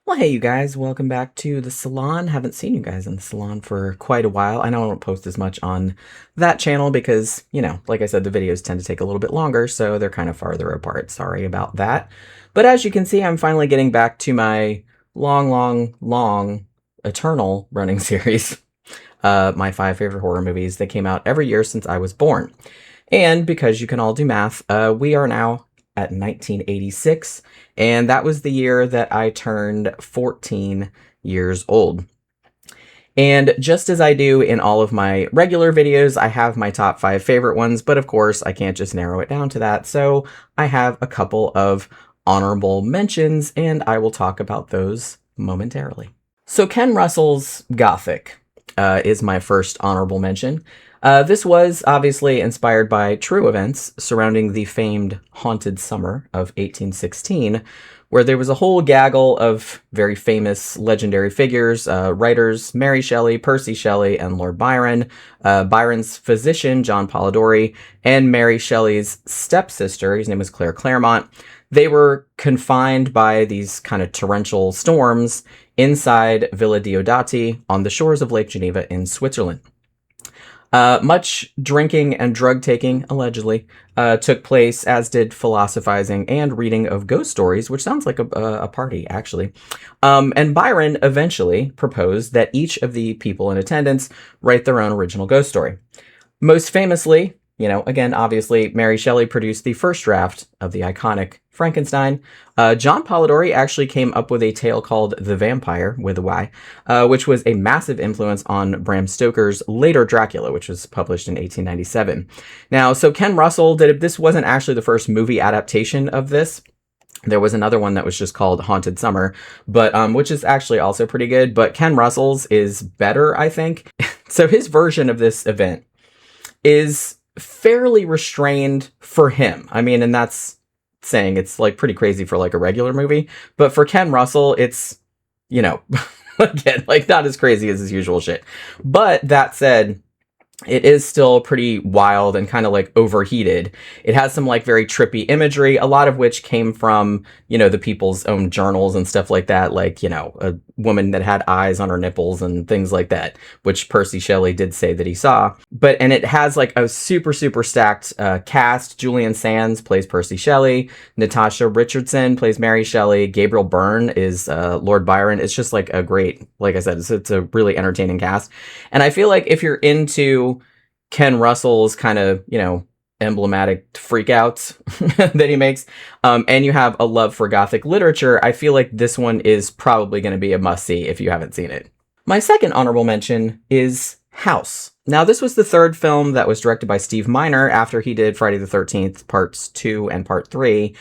Well, hey, you guys, welcome back to the salon. Haven't seen you guys in the salon for quite a while. I know I don't post as much on that channel because, like I said, the videos tend to take a little bit longer, so they're kind of farther apart. Sorry about that. But as you can see, I'm finally getting back to my long, eternal running series, my 5 favorite horror movies that came out every year since I was born. And because you can all do math, we are now at 1986, and that was the year that I turned 14 years old. And just as I do in all of my regular videos, I have my top 5 favorite ones, but of course I can't just narrow it down to that, so I have a couple of honorable mentions, and I will talk about those momentarily. So Ken Russell's Gothic is my first honorable mention. This was obviously inspired by true events surrounding the famed haunted summer of 1816, where there was a whole gaggle of very famous legendary figures, writers Mary Shelley, Percy Shelley, and Lord Byron, Byron's physician, John Polidori, and Mary Shelley's stepsister, his name was Claire Clairmont. They were confined by these kind of torrential storms inside Villa Diodati on the shores of Lake Geneva in Switzerland. Much drinking and drug taking, allegedly, took place, as did philosophizing and reading of ghost stories, which sounds like a party, actually. And Byron eventually proposed that each of the people in attendance write their own original ghost story. Most famously, again, obviously, Mary Shelley produced the first draft of the iconic Frankenstein. John Polidori actually came up with a tale called The Vampire, with a Y, which was a massive influence on Bram Stoker's later Dracula, which was published in 1897. Now, so Ken Russell this wasn't actually the first movie adaptation of this. There was another one that was just called Haunted Summer, but which is actually also pretty good, but Ken Russell's is better, I think. So his version of this event is fairly restrained for him. I mean, and that's saying it's like pretty crazy for like a regular movie, but for Ken Russell, it's, again, like not as crazy as his usual shit. But that said, it is still pretty wild and kind of like overheated. It has some like very trippy imagery, a lot of which came from, the people's own journals and stuff like that. Like, a woman that had eyes on her nipples and things like that, which Percy Shelley did say that he saw. And it has like a super stacked cast. Julian Sands plays Percy Shelley. Natasha Richardson plays Mary Shelley. Gabriel Byrne is Lord Byron. It's just like a great, like I said, it's a really entertaining cast. And I feel like if you're into Ken Russell's kind of, emblematic freakouts that he makes, and you have a love for Gothic literature, I feel like this one is probably going to be a must-see if you haven't seen it. My second honorable mention is House. Now, this was the third film that was directed by Steve Miner after he did Friday the 13th, Parts 2 and Part 3.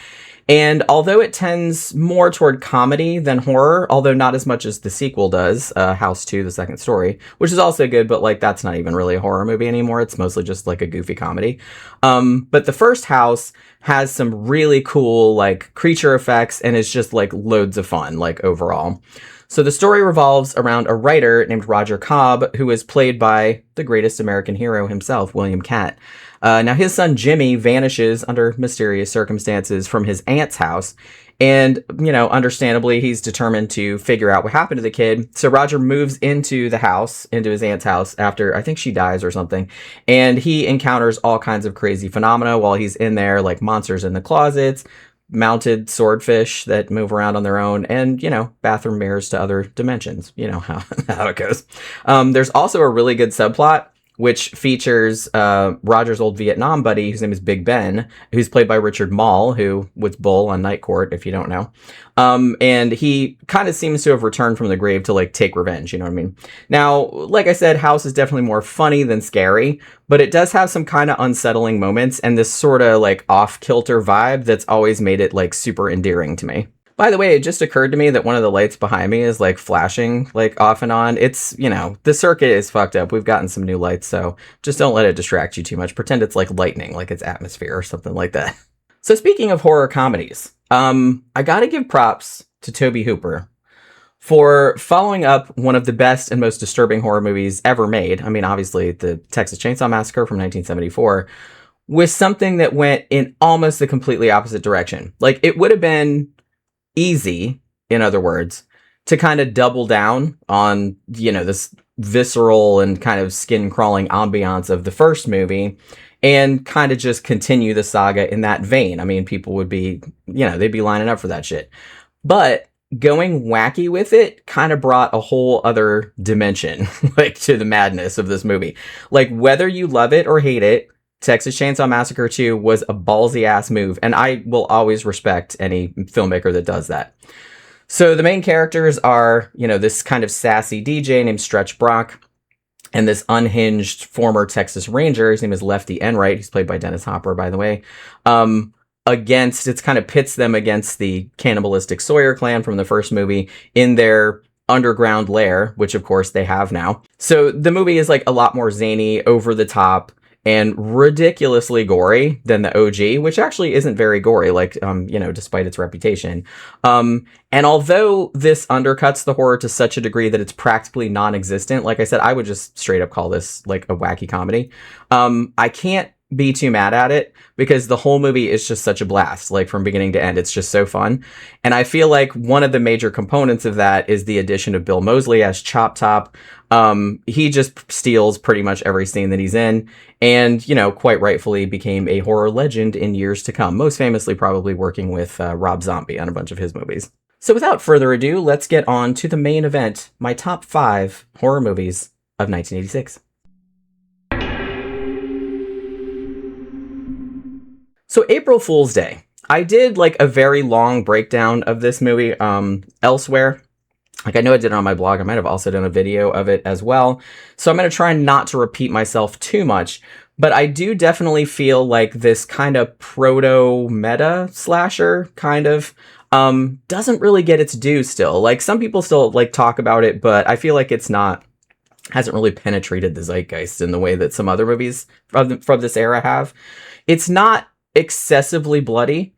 And although it tends more toward comedy than horror, although not as much as the sequel does, House 2, The Second Story, which is also good, but like that's not even really a horror movie anymore. It's mostly just like a goofy comedy. But the first House has some really cool like creature effects and is just like loads of fun, like overall. So the story revolves around a writer named Roger Cobb, who is played by the greatest American hero himself, William Catt. Now, his son Jimmy vanishes under mysterious circumstances from his aunt's house. And, understandably, he's determined to figure out what happened to the kid. So Roger moves into his aunt's house after, I think she dies or something. And he encounters all kinds of crazy phenomena while he's in there, like monsters in the closets, mounted swordfish that move around on their own, and, bathroom mirrors to other dimensions. You know how it goes. There's also a really good subplot which features Roger's old Vietnam buddy, whose name is Big Ben, who's played by Richard Mall, who was Bull on Night Court, if you don't know. And he kind of seems to have returned from the grave to, like, take revenge, you know what I mean? Now, like I said, House is definitely more funny than scary, but it does have some kind of unsettling moments and this sort of, like, off-kilter vibe that's always made it, like, super endearing to me. By the way, it just occurred to me that one of the lights behind me is like flashing like off and on. It's, the circuit is fucked up. We've gotten some new lights, so just don't let it distract you too much. Pretend it's like lightning, like it's atmosphere or something like that. So speaking of horror comedies, I gotta give props to Tobe Hooper for following up one of the best and most disturbing horror movies ever made. I mean, obviously the Texas Chainsaw Massacre from 1974, with something that went in almost the completely opposite direction. Like, it would have been easy, in other words, to kind of double down on, this visceral and kind of skin crawling ambiance of the first movie and kind of just continue the saga in that vein. I mean, people would be, they'd be lining up for that shit. But going wacky with it kind of brought a whole other dimension, like, to the madness of this movie. Like, whether you love it or hate it, Texas Chainsaw Massacre 2 was a ballsy ass move, and I will always respect any filmmaker that does that. So the main characters are, this kind of sassy DJ named Stretch Brock, and this unhinged former Texas Ranger. His name is Lefty Enright. He's played by Dennis Hopper, by the way. It's kind of pits them against the cannibalistic Sawyer clan from the first movie in their underground lair, which of course they have now. So the movie is like a lot more zany, over the top, and ridiculously gory than the OG, which actually isn't very gory, like, despite its reputation. And although this undercuts the horror to such a degree that it's practically non-existent, like I said, I would just straight up call this like a wacky comedy. I can't be too mad at it because the whole movie is just such a blast, like from beginning to end. It's just so fun. And I feel like one of the major components of that is the addition of Bill Moseley as Chop Top. He just steals pretty much every scene that he's in and, quite rightfully became a horror legend in years to come, most famously probably working with Rob Zombie on a bunch of his movies. So without further ado, let's get on to the main event, my top 5 horror movies of 1986. So April Fool's Day. I did like a very long breakdown of this movie elsewhere. Like, I know I did it on my blog. I might have also done a video of it as well. So I'm going to try not to repeat myself too much. But I do definitely feel like this kind of proto-meta slasher kind of doesn't really get its due still. Like, some people still like talk about it, but I feel like hasn't really penetrated the zeitgeist in the way that some other movies from this era have. It's not excessively bloody.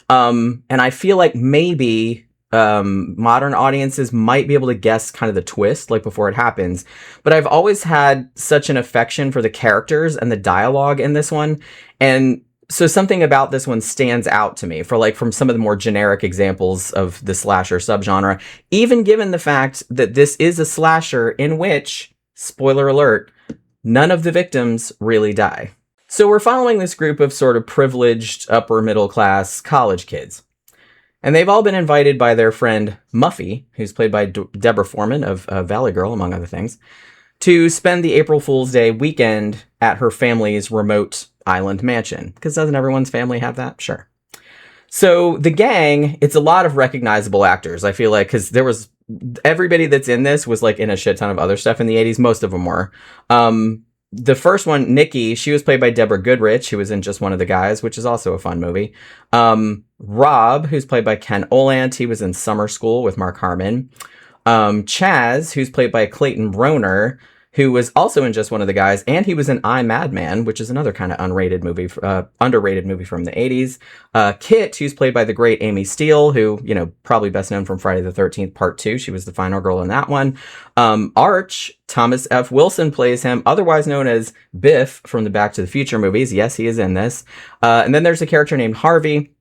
And I feel like maybe modern audiences might be able to guess kind of the twist, like, before it happens. But I've always had such an affection for the characters and the dialogue in this one. And so something about this one stands out to me from some of the more generic examples of the slasher subgenre, even given the fact that this is a slasher in which, spoiler alert, none of the victims really die. So we're following this group of sort of privileged, upper middle class college kids. And they've all been invited by their friend Muffy, who's played by Deborah Foreman of Valley Girl, among other things, to spend the April Fool's Day weekend at her family's remote island mansion. Because doesn't everyone's family have that? Sure. So the gang, it's a lot of recognizable actors, I feel like, because everybody that's in this was like in a shit ton of other stuff in the 80s. Most of them were. The first one, Nikki, she was played by Deborah Goodrich, who was in Just One of the Guys, which is also a fun movie. Rob, who's played by Ken Olant, he was in Summer School with Mark Harmon. Chaz, who's played by Clayton Broner, who was also in Just One of the Guys, and he was in I, Madman, which is another kind of underrated movie from the 80s. Kit, who's played by the great Amy Steele, who, probably best known from Friday the 13th Part 2. She was the final girl in that one. Arch, Thomas F. Wilson plays him, otherwise known as Biff from the Back to the Future movies. Yes, he is in this. And then there's a character named Harvey,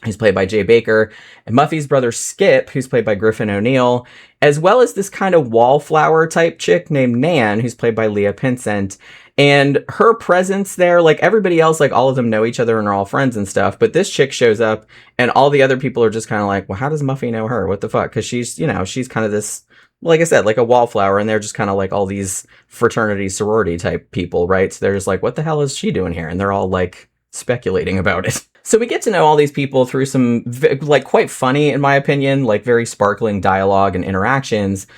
who's played by Jay Baker, and Muffy's brother Skip, who's played by Griffin O'Neill, as well as this kind of wallflower type chick named Nan, who's played by Leah Pinsent. And her presence there, like everybody else, like all of them know each other and are all friends and stuff, but this chick shows up and all the other people are just kind of like, well, how does Muffy know her? What the fuck? Because she's kind of this, like I said, like a wallflower, and they're just kind of like all these fraternity sorority type people, right? So they're just like, what the hell is she doing here? And they're all like speculating about it. So we get to know all these people through some, like, quite funny, in my opinion, like very sparkling dialogue and interactions.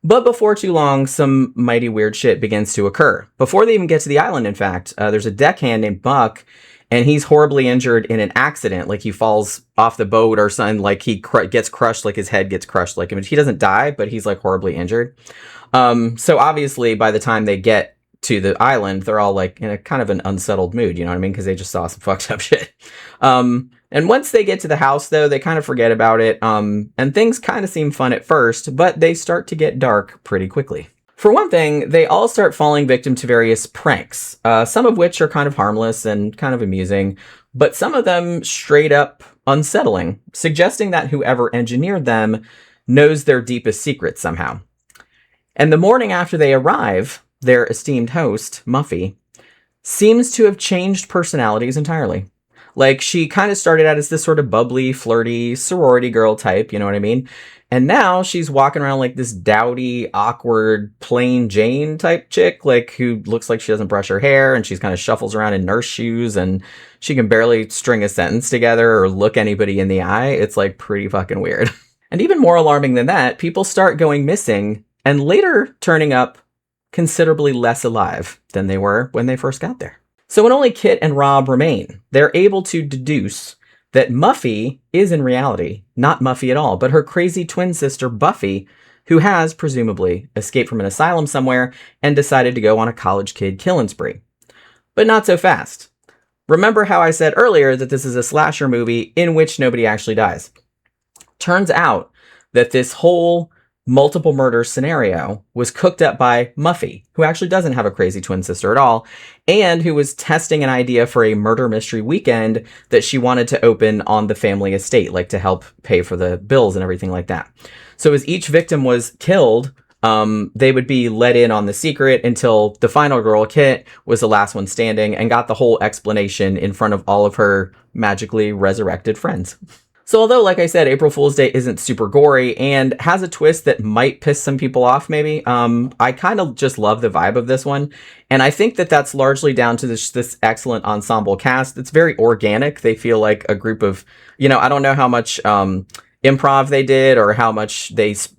But before too long, some mighty weird shit begins to occur. Before they even get to the island, in fact, there's a deckhand named Buck, and he's horribly injured in an accident. Like, he falls off the boat or something, like he gets crushed, like his head gets crushed. Like, he doesn't die, but he's like horribly injured. So obviously, by the time they get to the island, they're all like in a kind of an unsettled mood, you know what I mean? Because they just saw some fucked up shit. And once they get to the house, though, they kind of forget about it. And things kind of seem fun at first, but they start to get dark pretty quickly. For one thing, they all start falling victim to various pranks, some of which are kind of harmless and kind of amusing, but some of them straight up unsettling, suggesting that whoever engineered them knows their deepest secrets somehow. And the morning after they arrive, their esteemed host, Muffy, seems to have changed personalities entirely. Like, she kind of started out as this sort of bubbly, flirty sorority girl type, you know what I mean? And now she's walking around like this dowdy, awkward, plain Jane type chick, like, who looks like she doesn't brush her hair, and she's kind of shuffles around in nurse shoes, and she can barely string a sentence together or look anybody in the eye. It's like pretty fucking weird. And even more alarming than that, people start going missing and later turning up considerably less alive than they were when they first got there. So when only Kit and Rob remain, they're able to deduce that Muffy is in reality not Muffy at all, but her crazy twin sister Buffy, who has presumably escaped from an asylum somewhere and decided to go on a college kid killing spree. But not so fast. Remember how I said earlier that this is a slasher movie in which nobody actually dies? Turns out that this whole multiple murder scenario was cooked up by Muffy, who actually doesn't have a crazy twin sister at all, and who was testing an idea for a murder mystery weekend that she wanted to open on the family estate, like to help pay for the bills and everything like that. So as each victim was killed, they would be let in on the secret until the final girl, Kit, was the last one standing and got the whole explanation in front of all of her magically resurrected friends. So although, like I said, April Fool's Day isn't super gory and has a twist that might piss some people off, maybe, I kind of just love the vibe of this one. And I think that that's largely down to this excellent ensemble cast. It's very organic. They feel like a group of, I don't know how much improv they did or how much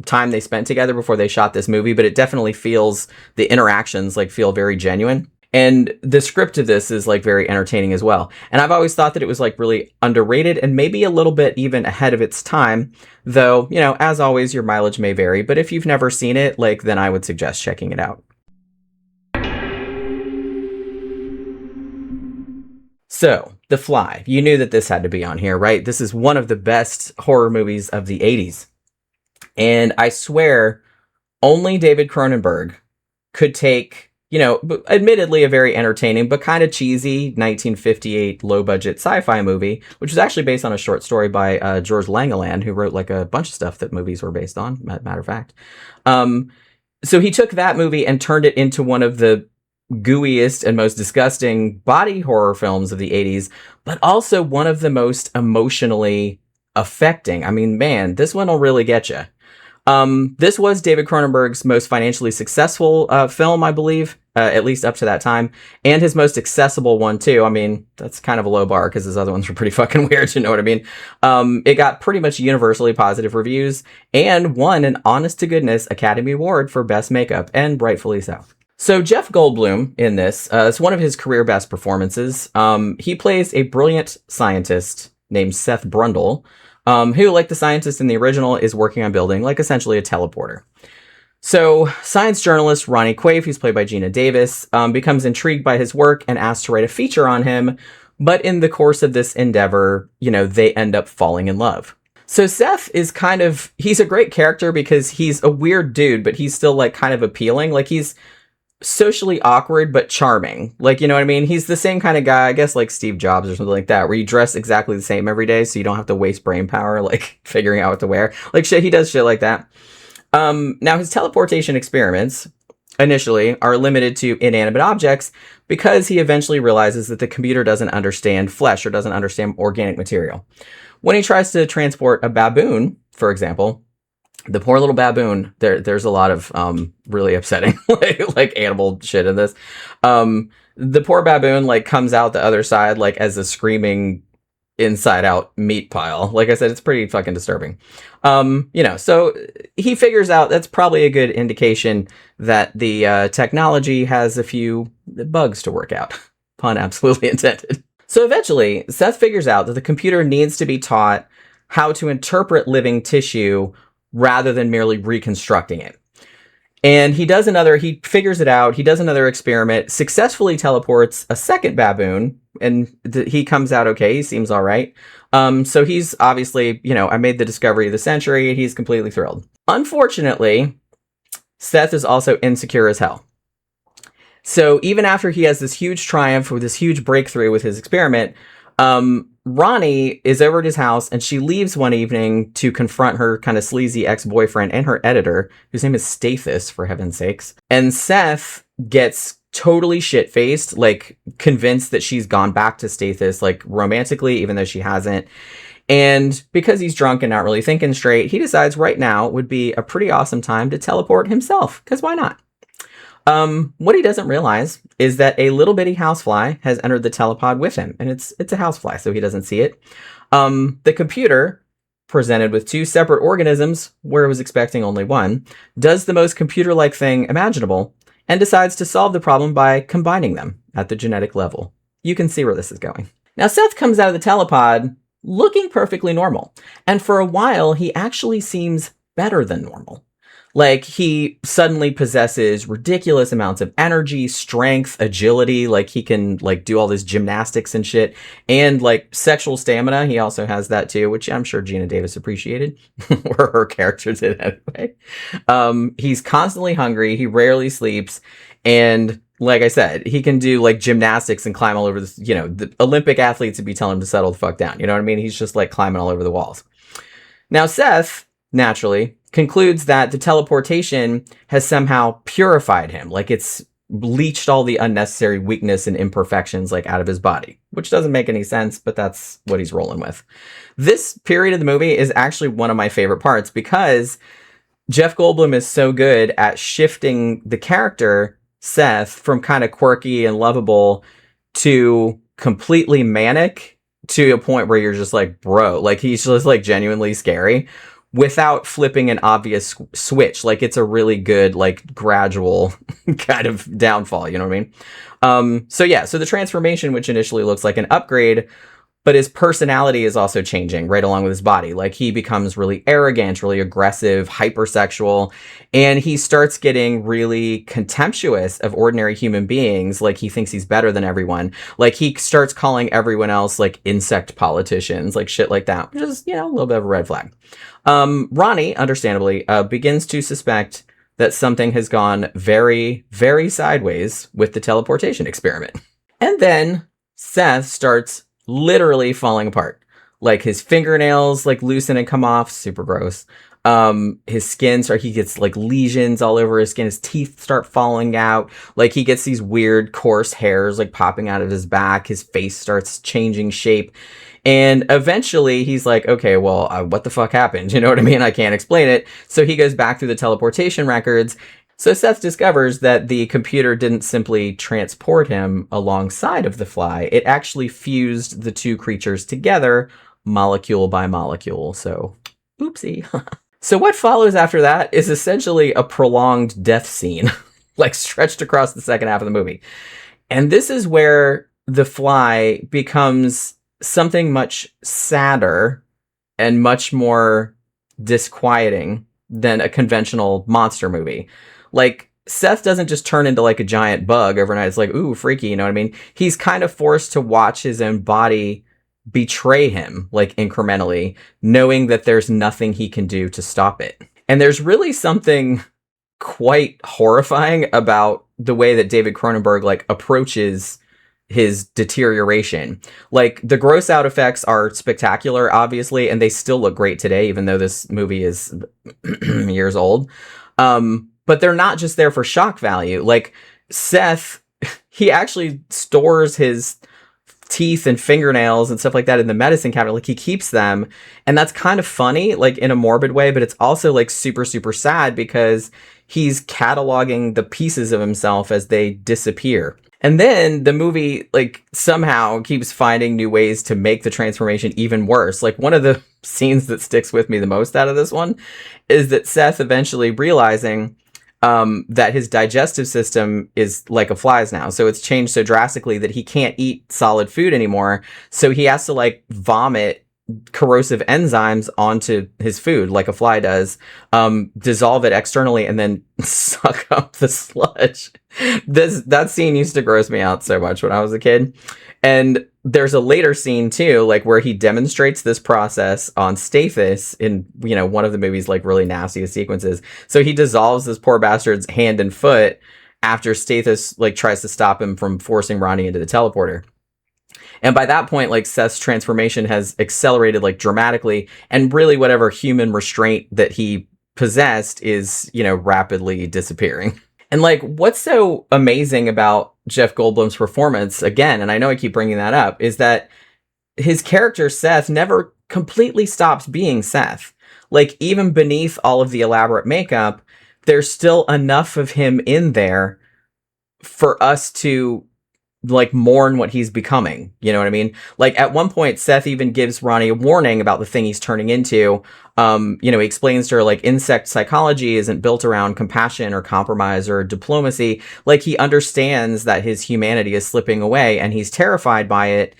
time they spent together before they shot this movie, but it definitely feels, the interactions feel very genuine. And the script of this is very entertaining as well. And I've always thought that it was really underrated and maybe a little bit even ahead of its time, though, as always, your mileage may vary. But if you've never seen it, then I would suggest checking it out. So, The Fly. You knew that this had to be on here, right? This is one of the best horror movies of the 80s. And I swear, only David Cronenberg could take, admittedly a very entertaining but kind of cheesy 1958 low-budget sci-fi movie, which was actually based on a short story by George Langeland, who wrote a bunch of stuff that movies were based on, matter of fact. So he took that movie and turned it into one of the gooeyest and most disgusting body horror films of the 80s, but also one of the most emotionally affecting. I mean, man, this one will really get you. This was David Cronenberg's most financially successful film, I believe, at least up to that time, and his most accessible one, too. I mean, that's kind of a low bar because his other ones were pretty fucking weird, you know what I mean? It got pretty much universally positive reviews and won an honest-to-goodness Academy Award for Best Makeup, and rightfully so. So Jeff Goldblum in this, it's one of his career best performances. He plays a brilliant scientist named Seth Brundle, who, like the scientist in the original, is working on building, essentially a teleporter. So, science journalist Ronnie Quaife, who's played by Gina Davis, becomes intrigued by his work and asks to write a feature on him, but in the course of this endeavor, they end up falling in love. So Seth is he's a great character because he's a weird dude, but he's still, kind of appealing. He's socially awkward but charming, you know what I mean? He's the same kind of guy, I guess, like Steve Jobs or something like that, where you dress exactly the same every day so you don't have to waste brain power figuring out what to wear. He does shit like that. Now his teleportation experiments initially are limited to inanimate objects because he eventually realizes that the computer doesn't understand flesh or doesn't understand organic material. When he tries to transport a baboon, for example, the poor little baboon, there's a lot of really upsetting animal shit in this. The poor baboon comes out the other side as a screaming inside out meat pile. Like I said, it's pretty fucking disturbing. So he figures out that's probably a good indication that the technology has a few bugs to work out. Pun absolutely intended. So eventually, Seth figures out that the computer needs to be taught how to interpret living tissue rather than merely reconstructing it. And he figures it out, he does another experiment, successfully teleports a second baboon, and he comes out okay, he seems all right. So he's obviously, I made the discovery of the century, and he's completely thrilled. Unfortunately, Seth is also insecure as hell. So even after he has this huge triumph with this huge breakthrough with his experiment, Ronnie is over at his house and she leaves one evening to confront her kind of sleazy ex-boyfriend and her editor, whose name is Stathis, for heaven's sakes. And Seth gets totally shit-faced, like convinced that she's gone back to Stathis, like romantically, even though she hasn't. And because he's drunk and not really thinking straight, he decides right now would be a pretty awesome time to teleport himself, because why not? What he doesn't realize is that a little bitty housefly has entered the telepod with him, and it's a housefly, so he doesn't see it. The computer, presented with two separate organisms, where it was expecting only one, does the most computer-like thing imaginable, and decides to solve the problem by combining them at the genetic level. You can see where this is going. Now, Seth comes out of the telepod looking perfectly normal, and for a while, he actually seems better than normal. Like, he suddenly possesses ridiculous amounts of energy, strength, agility. Like, he can, like, do all this gymnastics and shit. And, like, sexual stamina. He also has that, too, which I'm sure Gina Davis appreciated. Or her character did, anyway. He's constantly hungry. He rarely sleeps. And, like I said, he can do, like, gymnastics and climb all over this. You know, the Olympic athletes would be telling him to settle the fuck down. You know what I mean? He's just, like, climbing all over the walls. Now, Seth, naturally, concludes that the teleportation has somehow purified him, like it's bleached all the unnecessary weakness and imperfections like out of his body, which doesn't make any sense, but that's what he's rolling with. This period of the movie is actually one of my favorite parts because Jeff Goldblum is so good at shifting the character Seth from kind of quirky and lovable to completely manic to a point where you're just like, bro, like he's just like genuinely scary, without flipping an obvious switch. Like, it's a really good, like, gradual kind of downfall, you know what I mean? So the transformation, which initially looks like an upgrade, but his personality is also changing right along with his body. Like, he becomes really arrogant, really aggressive, hypersexual, and he starts getting really contemptuous of ordinary human beings. Like, he thinks he's better than everyone. Like, he starts calling everyone else, like, insect politicians, like, shit like that, which is, you know, a little bit of a red flag. Ronnie, understandably, begins to suspect that something has gone very, very sideways with the teleportation experiment. And then Seth starts literally falling apart. Like, his fingernails, like, loosen and come off. Super gross. His skin, he gets, like, lesions all over his skin. His teeth start falling out. Like, he gets these weird, coarse hairs, like, popping out of his back. His face starts changing shape. And eventually he's like, okay, well, what the fuck happened? You know what I mean? I can't explain it. So he goes back through the teleportation records. So Seth discovers that the computer didn't simply transport him alongside of the fly. It actually fused the two creatures together, molecule by molecule. So, oopsie. So what follows after that is essentially a prolonged death scene, like stretched across the second half of the movie. And this is where the fly becomes something much sadder and much more disquieting than a conventional monster movie. Like, Seth doesn't just turn into like a giant bug overnight. It's like, ooh, freaky, you know what I mean? He's kind of forced to watch his own body betray him, like, incrementally, knowing that there's nothing he can do to stop it. And there's really something quite horrifying about the way that David Cronenberg, like, approaches his deterioration. Like, the gross out effects are spectacular, obviously, and they still look great today, even though this movie is years old. But they're not just there for shock value. Like, Seth, he actually stores his teeth and fingernails and stuff like that in the medicine cabinet. Like, he keeps them, and that's kind of funny, like, in a morbid way, but it's also, like, super, super sad because he's cataloging the pieces of himself as they disappear. And then the movie, like, somehow keeps finding new ways to make the transformation even worse. Like, one of the scenes that sticks with me the most out of this one is that Seth eventually realizing that his digestive system is like a fly's now. So it's changed so drastically that he can't eat solid food anymore. So he has to, like, vomit corrosive enzymes onto his food like a fly does, dissolve it externally, and then suck up the sludge. That scene used to gross me out so much when I was a kid. And there's a later scene too, like, where he demonstrates this process on Stathis in, you know, one of the movie's, like, really nastiest sequences. So he dissolves this poor bastard's hand and foot after Stathis, like, tries to stop him from forcing Ronnie into the teleporter. And by that point, like Seth's transformation has accelerated like dramatically, and really whatever human restraint that he possessed is, rapidly disappearing. And like, what's so amazing about Jeff Goldblum's performance, again, and I know I keep bringing that up, is that his character Seth never completely stops being Seth. Like, even beneath all of the elaborate makeup, there's still enough of him in there for us to like mourn what he's becoming. You know what I mean? Like, at one point, Seth even gives Ronnie a warning about the thing he's turning into. He explains to her, like, insect psychology isn't built around compassion or compromise or diplomacy. Like, he understands that his humanity is slipping away and he's terrified by it,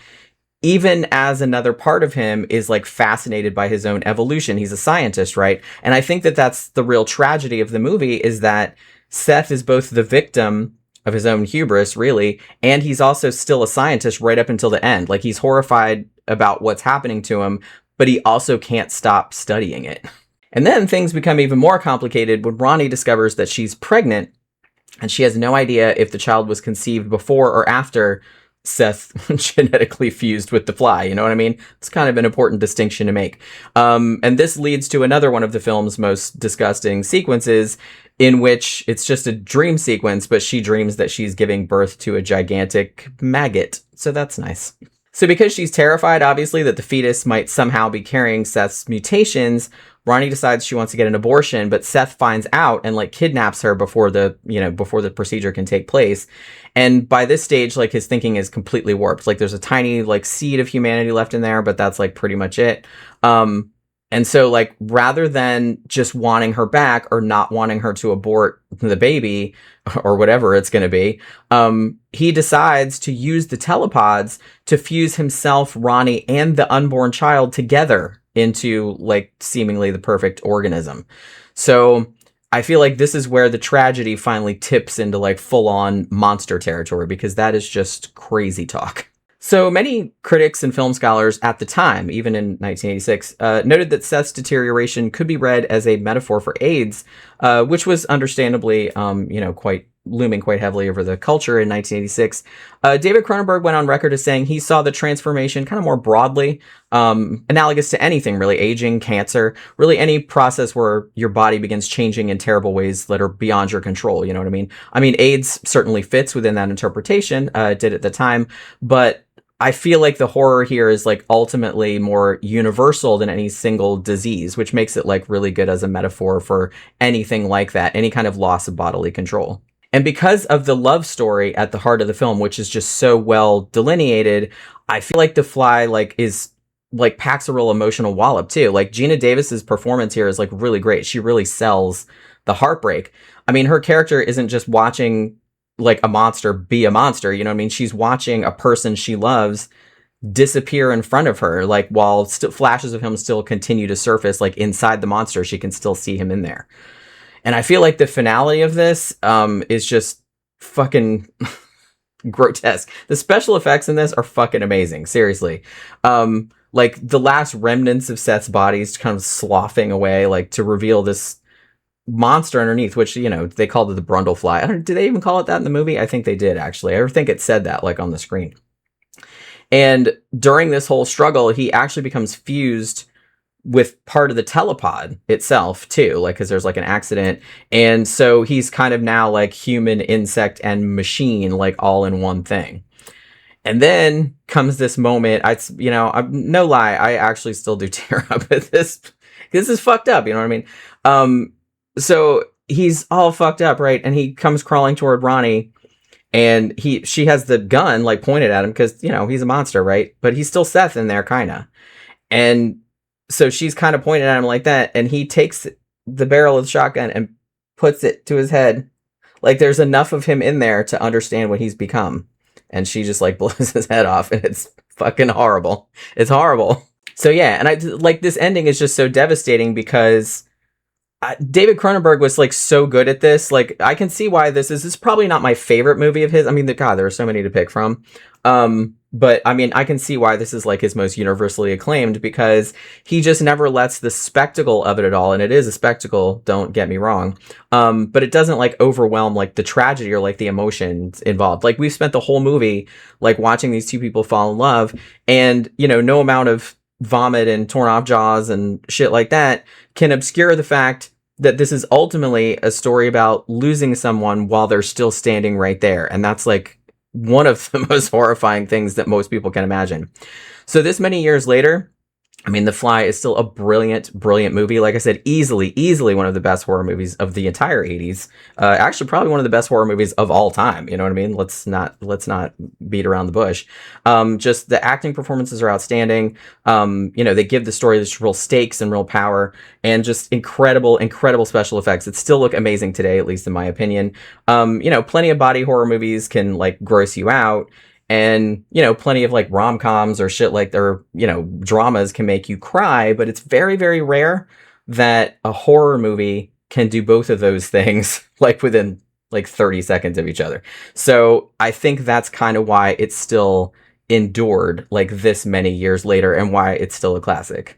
even as another part of him is like fascinated by his own evolution. He's a scientist, right? And I think that that's the real tragedy of the movie, is that Seth is both the victim of his own hubris, really, and he's also still a scientist right up until the end. Like, he's horrified about what's happening to him, but he also can't stop studying it. And then things become even more complicated when Ronnie discovers that she's pregnant, and she has no idea if the child was conceived before or after Seth genetically fused with the fly. You know what I mean? It's kind of an important distinction to make. And this leads to another one of the film's most disgusting sequences, in which it's just a dream sequence, but she dreams that she's giving birth to a gigantic maggot. So that's nice. So because she's terrified, obviously, that the fetus might somehow be carrying Seth's mutations, Ronnie decides she wants to get an abortion, but Seth finds out and like kidnaps her before the procedure can take place. And by this stage, like, his thinking is completely warped. Like, there's a tiny like seed of humanity left in there, but that's like pretty much it. And so, like, rather than just wanting her back or not wanting her to abort the baby or whatever it's going to be, he decides to use the telepods to fuse himself, Ronnie, and the unborn child together into, like, seemingly the perfect organism. So I feel like this is where the tragedy finally tips into, like, full-on monster territory, because that is just crazy talk. So many critics and film scholars at the time, even in 1986, noted that Seth's deterioration could be read as a metaphor for AIDS, which was understandably, looming quite heavily over the culture in 1986. David Cronenberg went on record as saying he saw the transformation kind of more broadly, analogous to anything really, aging, cancer, really any process where your body begins changing in terrible ways that are beyond your control. You know what I mean? I mean, AIDS certainly fits within that interpretation, it did at the time, but I feel like the horror here is like ultimately more universal than any single disease, which makes it like really good as a metaphor for anything like that, any kind of loss of bodily control. And because of the love story at the heart of the film, which is just so well delineated, I feel like The Fly is packs a real emotional wallop too. Like, Gina Davis's performance here is like really great. She really sells the heartbreak. I mean, her character isn't just watching like a monster be a monster, you know what I mean? She's watching a person she loves disappear in front of her, like, while flashes of him still continue to surface, like, inside the monster. She can still see him in there. And I feel like the finale of this is just fucking grotesque. The special effects in this are fucking amazing, seriously. Like, the last remnants of Seth's bodies kind of sloughing away, like, to reveal this monster underneath, which, they called it the Brundlefly. Did they even call it that in the movie? I think they did, actually. I think it said that, like, on the screen. And during this whole struggle, he actually becomes fused with part of the telepod itself, too, like, because there's, like, an accident. And so he's kind of now, like, human, insect, and machine, like, all in one thing. And then comes this moment, no lie, I actually still do tear up at this. This is fucked up, you know what I mean? So he's all fucked up, right? And he comes crawling toward Ronnie, and she has the gun like pointed at him because, he's a monster, right? But he's still Seth in there, kind of. And so she's kind of pointing at him like that, and he takes the barrel of the shotgun and puts it to his head. Like, there's enough of him in there to understand what he's become. And she just like blows his head off, and it's fucking horrible. It's horrible. So yeah, and I like, this ending is just so devastating because David Cronenberg was like so good at this. Like, I can see why this is probably not my favorite movie of his. I mean, God, there are so many to pick from. But I mean, I can see why this is like his most universally acclaimed, because he just never lets the spectacle of it at all. And it is a spectacle, don't get me wrong. But it doesn't like overwhelm like the tragedy or like the emotions involved. Like we've spent the whole movie like watching these two people fall in love, and you know, no amount of vomit and torn off jaws and shit like that can obscure the fact that this is ultimately a story about losing someone while they're still standing right there. And that's like one of the most horrifying things that most people can imagine. So this many years later, I mean, The Fly is still a brilliant, brilliant movie. Like I said, easily one of the best horror movies of the entire 80s. Actually, probably one of the best horror movies of all time. You know what I mean? Let's not beat around the bush. Just the acting performances are outstanding. You know, they give the story this real stakes and real power, and just incredible, incredible special effects that still look amazing today, at least in my opinion. You know, plenty of body horror movies can like gross you out. And, you know, plenty of like rom-coms or shit like, or, you know, dramas can make you cry, but it's very, very rare that a horror movie can do both of those things like within like 30 seconds of each other. So I think that's kind of why it's still endured like this many years later, and why it's still a classic.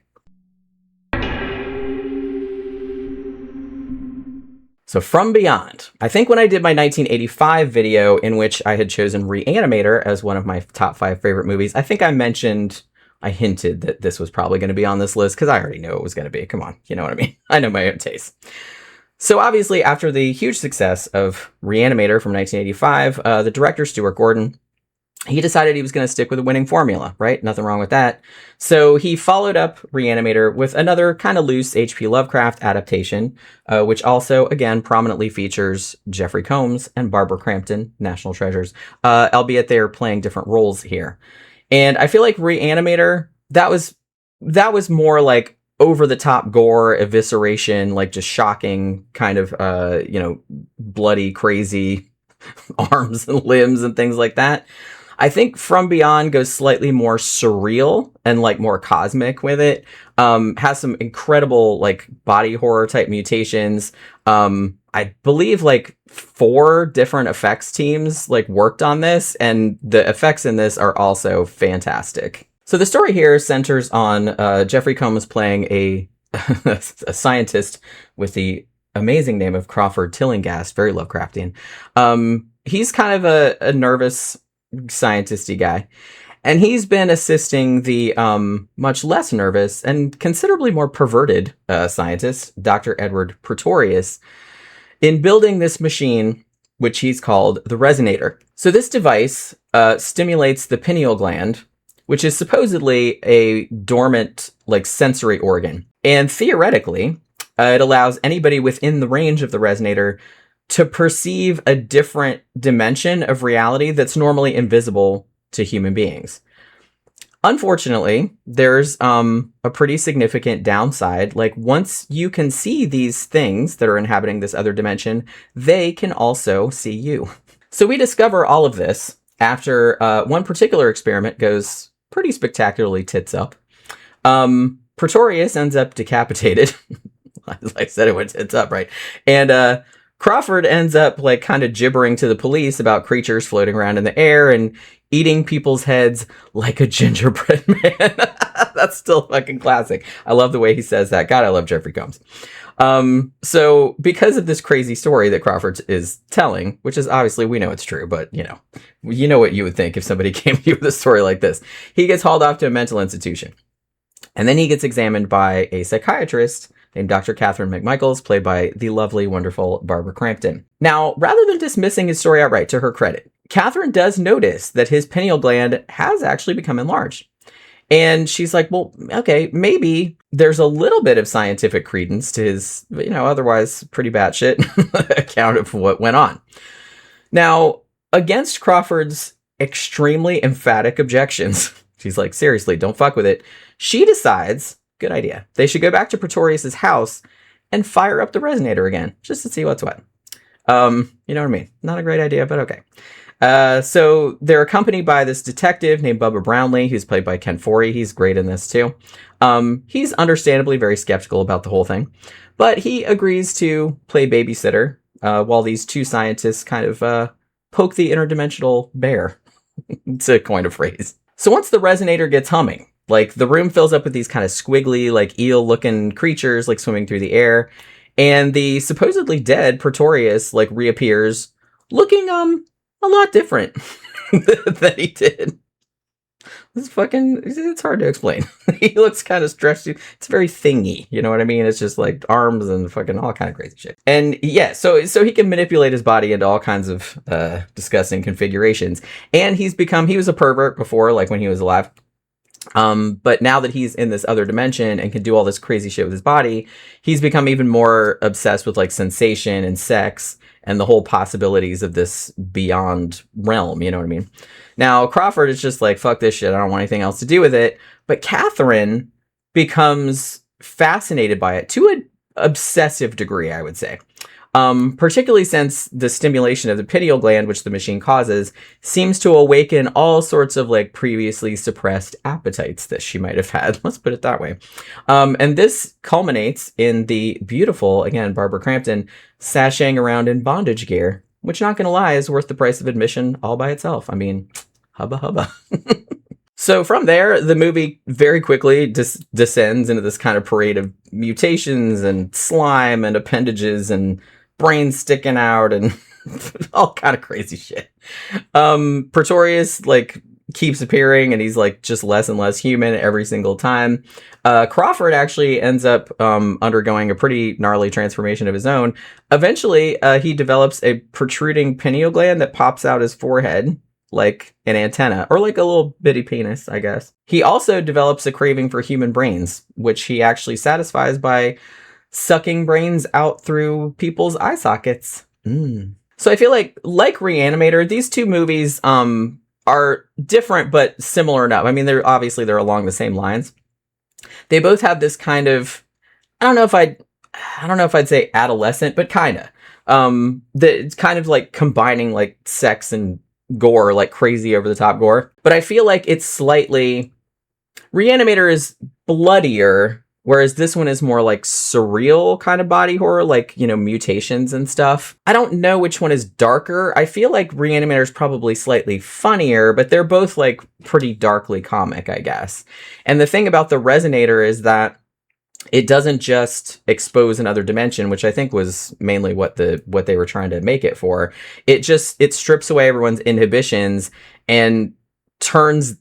So From Beyond. I think when I did my 1985 video in which I had chosen Reanimator as one of my top 5 favorite movies, I think I hinted that this was probably going to be on this list, because I already knew it was going to be. Come on, you know what I mean? I know my own taste. So obviously, after the huge success of Reanimator from 1985, the director, Stuart Gordon, he decided he was going to stick with a winning formula, right? Nothing wrong with that. So he followed up Reanimator with another kind of loose H.P. Lovecraft adaptation, which also, again, prominently features Jeffrey Combs and Barbara Crampton, national treasures, albeit they're playing different roles here. And I feel like Reanimator, that was more like over-the-top gore, evisceration, like just shocking kind of, you know, bloody, crazy arms and limbs and things like that. I think From Beyond goes slightly more surreal and like more cosmic with it. Has some incredible like body horror type mutations. I believe like 4 different effects teams like worked on this, and the effects in this are also fantastic. So the story here centers on Jeffrey Combs playing a scientist with the amazing name of Crawford Tillinghast, very Lovecraftian. He's kind of a nervous scientisty guy, and he's been assisting the much less nervous and considerably more perverted scientist, Dr. Edward Pretorius, in building this machine which he's called the Resonator. So this device stimulates the pineal gland, which is supposedly a dormant like sensory organ, and theoretically it allows anybody within the range of the Resonator to perceive a different dimension of reality that's normally invisible to human beings. Unfortunately, there's a pretty significant downside. Like once you can see these things that are inhabiting this other dimension, they can also see you. So we discover all of this after one particular experiment goes pretty spectacularly tits up. Pretorius ends up decapitated. As I said, it went tits up, right? And Crawford ends up like kind of gibbering to the police about creatures floating around in the air and eating people's heads like a gingerbread man. That's still fucking classic. I love the way he says that. God, I love Jeffrey Combs. So because of this crazy story that Crawford is telling, which is obviously, we know it's true, but you know what you would think if somebody came to you with a story like this, he gets hauled off to a mental institution. And then he gets examined by a psychiatrist named Dr. Catherine McMichaels, played by the lovely, wonderful Barbara Crampton. Now, rather than dismissing his story outright, to her credit, Catherine does notice that his pineal gland has actually become enlarged. And she's like, well, okay, maybe there's a little bit of scientific credence to his, otherwise pretty batshit account of what went on. Now, against Crawford's extremely emphatic objections, she's like, seriously, don't fuck with it. She decides, good idea, they should go back to Pretorius's house and fire up the Resonator again, just to see what's what. You know what I mean? Not a great idea, but okay. So they're accompanied by this detective named Bubba Brownlee, who's played by Ken Foree. He's great in this too. He's understandably very skeptical about the whole thing, but he agrees to play babysitter while these two scientists kind of poke the interdimensional bear, to coin a phrase. So once the resonator gets humming, like the room fills up with these kind of squiggly, like eel-looking creatures, like swimming through the air, and the supposedly dead Pretorius like reappears, looking a lot different than he did. It's hard to explain. He looks kind of stretched. It's very thingy, you know what I mean? It's just like arms and fucking all kind of crazy shit. And yeah, so he can manipulate his body into all kinds of disgusting configurations. And he was a pervert before, like when he was alive. But now that he's in this other dimension and can do all this crazy shit with his body, he's become even more obsessed with like sensation and sex and the whole possibilities of this beyond realm, you know what I mean? Now, Crawford is just like, fuck this shit, I don't want anything else to do with it. But Catherine becomes fascinated by it to an obsessive degree, I would say. Particularly since the stimulation of the pineal gland, which the machine causes, seems to awaken all sorts of like previously suppressed appetites that she might have had. Let's put it that way. And this culminates in the beautiful, again, Barbara Crampton sashaying around in bondage gear, which, not gonna lie, is worth the price of admission all by itself. I mean, hubba hubba. So from there, the movie very quickly descends into this kind of parade of mutations and slime and appendages and brains sticking out and all kind of crazy shit. Pretorius like keeps appearing and he's like just less and less human every single time. Crawford actually ends up undergoing a pretty gnarly transformation of his own. Eventually, he develops a protruding pineal gland that pops out his forehead like an antenna, or like a little bitty penis, I guess. He also develops a craving for human brains, which he actually satisfies by sucking brains out through people's eye sockets. So I feel like Reanimator, these two movies are different but similar enough. I mean, they're along the same lines. They both have this kind of, I don't know if I'd say adolescent, but kinda. It's kind of like combining like sex and gore, like crazy over the top gore. But I feel like it's slightly, Reanimator is bloodier, whereas this one is more like surreal kind of body horror, like, you know, mutations and stuff. I don't know which one is darker. I feel like Reanimator is probably slightly funnier, but they're both like pretty darkly comic, I guess. And the thing about the Resonator is that it doesn't just expose another dimension, which I think was mainly what they were trying to make it for. It strips away everyone's inhibitions and turns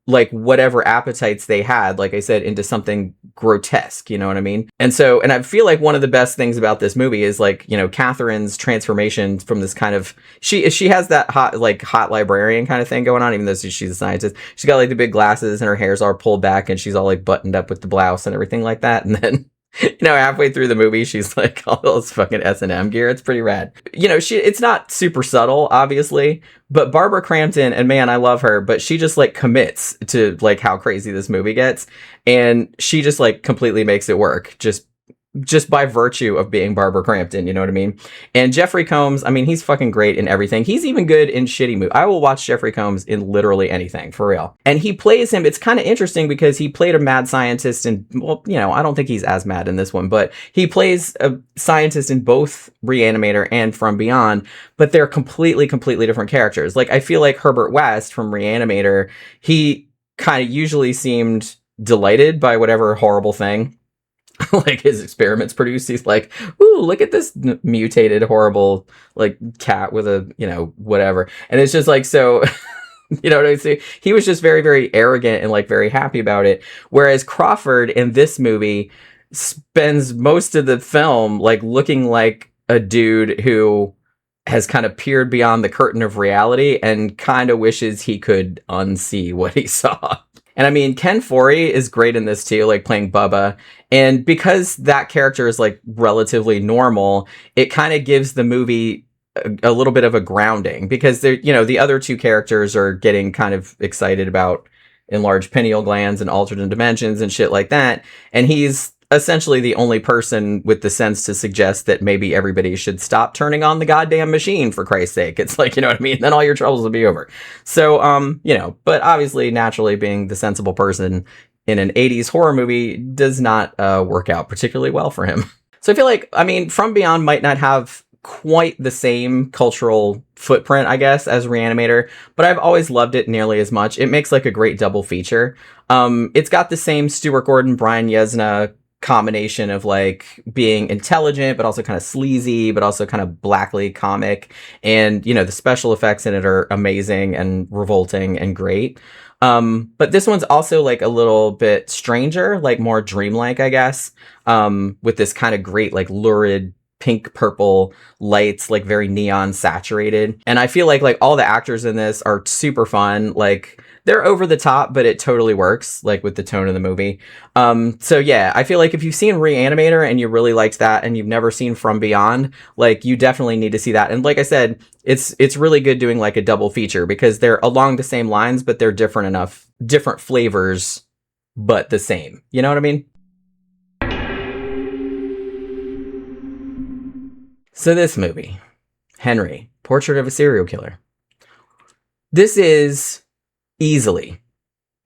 like whatever appetites they had, like I said, into something grotesque, you know what I mean? And I feel like one of the best things about this movie is like, you know, Catherine's transformation from this kind of, she has that hot librarian kind of thing going on, even though she's a scientist. She's got like the big glasses and her hair's all pulled back and she's all like buttoned up with the blouse and everything like that. And then, you know, halfway through the movie, she's like all this fucking S&M gear. It's pretty rad. You know, it's not super subtle, obviously, but Barbara Crampton, and man, I love her, but she just like commits to like how crazy this movie gets. And she just like completely makes it work. Just by virtue of being Barbara Crampton, you know what I mean? And Jeffrey Combs, I mean, he's fucking great in everything. He's even good in shitty movies. I will watch Jeffrey Combs in literally anything, for real. And he plays him, it's kind of interesting because he played a mad scientist in, well, you know, I don't think he's as mad in this one, but he plays a scientist in both Reanimator and From Beyond, but they're completely different characters. Like, I feel like Herbert West from Reanimator, he kind of usually seemed delighted by whatever horrible thing like his experiments produced. He's like, ooh, look at this mutated horrible like cat with a, you know, whatever. And it's just like, so you know what I see? He was just very arrogant and like very happy about it. Whereas Crawford in this movie spends most of the film like looking like a dude who has kind of peered beyond the curtain of reality and kind of wishes he could unsee what he saw. And I mean, Ken Foree is great in this too, like playing Bubba. And because that character is like relatively normal, it kind of gives the movie a little bit of a grounding, because they're, you know, the other two characters are getting kind of excited about enlarged pineal glands and alternate dimensions and shit like that. And he's essentially the only person with the sense to suggest that maybe everybody should stop turning on the goddamn machine, for Christ's sake. It's like, you know what I mean? Then all your troubles will be over. So, you know, but obviously, naturally, being the sensible person in an 80s horror movie does not work out particularly well for him. So I feel like, I mean, From Beyond might not have quite the same cultural footprint, I guess, as Reanimator, but I've always loved it nearly as much. It makes like a great double feature. It's got the same Stuart Gordon, Brian Yuzna combination of like being intelligent, but also kind of sleazy, but also kind of blackly comic. And, you know, the special effects in it are amazing and revolting and great. But this one's also like a little bit stranger, like more dreamlike, I guess, with this kind of great, like lurid pink purple lights, like very neon saturated. And I feel like all the actors in this are super fun. Like they're over the top, but it totally works, like with the tone of the movie. So yeah, I feel like if you've seen Reanimator and you really liked that and you've never seen From Beyond, like you definitely need to see that. And like I said, it's really good doing like a double feature because they're along the same lines, but they're different enough, different flavors, but the same. You know what I mean? So this movie, Henry, Portrait of a Serial Killer. This is easily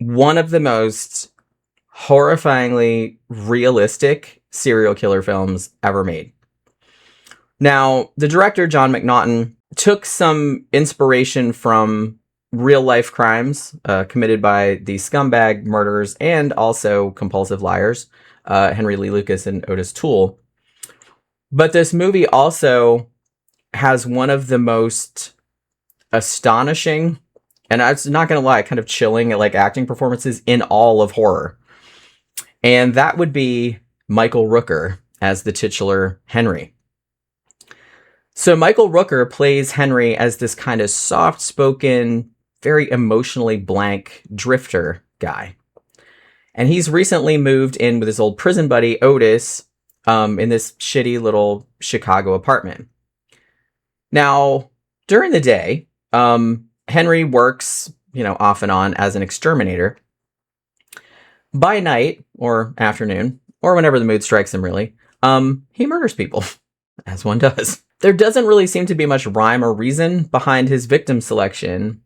one of the most horrifyingly realistic serial killer films ever made. Now, the director, John McNaughton, took some inspiration from real life crimes committed by the scumbag murderers and also compulsive liars, Henry Lee Lucas and Otis Toole. But this movie also has one of the most astonishing, and I'm not going to lie, kind of chilling like acting performances in all of horror. And that would be Michael Rooker as the titular Henry. So Michael Rooker plays Henry as this kind of soft-spoken, very emotionally blank drifter guy. And he's recently moved in with his old prison buddy, Otis, in this shitty little Chicago apartment. Now, during the day, Henry works, you know, off and on as an exterminator. By night, or afternoon, or whenever the mood strikes him, really, he murders people, as one does. There doesn't really seem to be much rhyme or reason behind his victim selection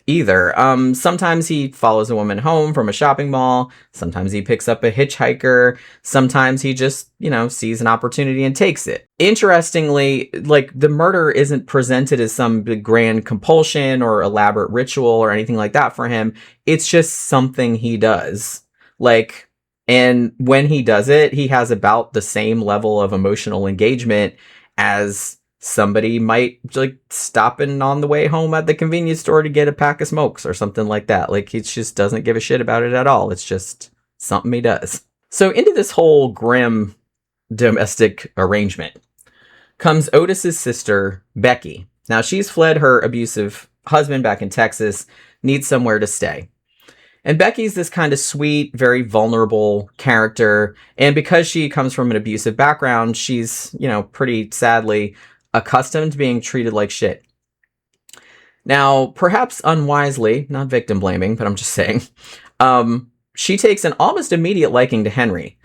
either. Sometimes he follows a woman home from a shopping mall. Sometimes he picks up a hitchhiker. Sometimes he just, you know, sees an opportunity and takes it. Interestingly, like the murder isn't presented as some big grand compulsion or elaborate ritual or anything like that for him. It's just something he does. Like, and when he does it, he has about the same level of emotional engagement as somebody might like stopping on the way home at the convenience store to get a pack of smokes or something like that. Like he just doesn't give a shit about it at all. It's just something he does. So into this whole grim domestic arrangement comes Otis's sister, Becky. Now she's fled her abusive husband back in Texas, needs somewhere to stay. And Becky's this kind of sweet, very vulnerable character. And because she comes from an abusive background, she's, you know, pretty sadly accustomed to being treated like shit. Now, perhaps unwisely, not victim blaming, but I'm just saying, she takes an almost immediate liking to Henry.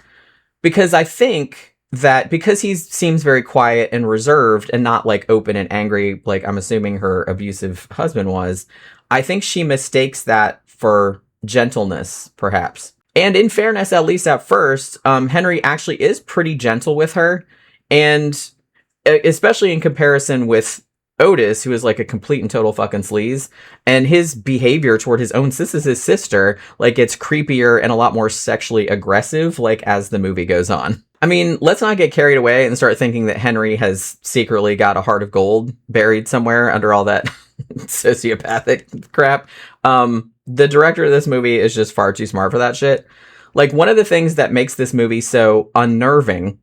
Because I think that because he seems very quiet and reserved and not like open and angry, like I'm assuming her abusive husband was, I think she mistakes that for gentleness, perhaps. And in fairness, at least at first, Henry actually is pretty gentle with her. And especially in comparison with Otis, who is like a complete and total fucking sleaze, and his behavior toward his own sister, like gets creepier and a lot more sexually aggressive, like as the movie goes on. I mean, let's not get carried away and start thinking that Henry has secretly got a heart of gold buried somewhere under all that sociopathic crap. The director of this movie is just far too smart for that shit. Like, one of the things that makes this movie so unnerving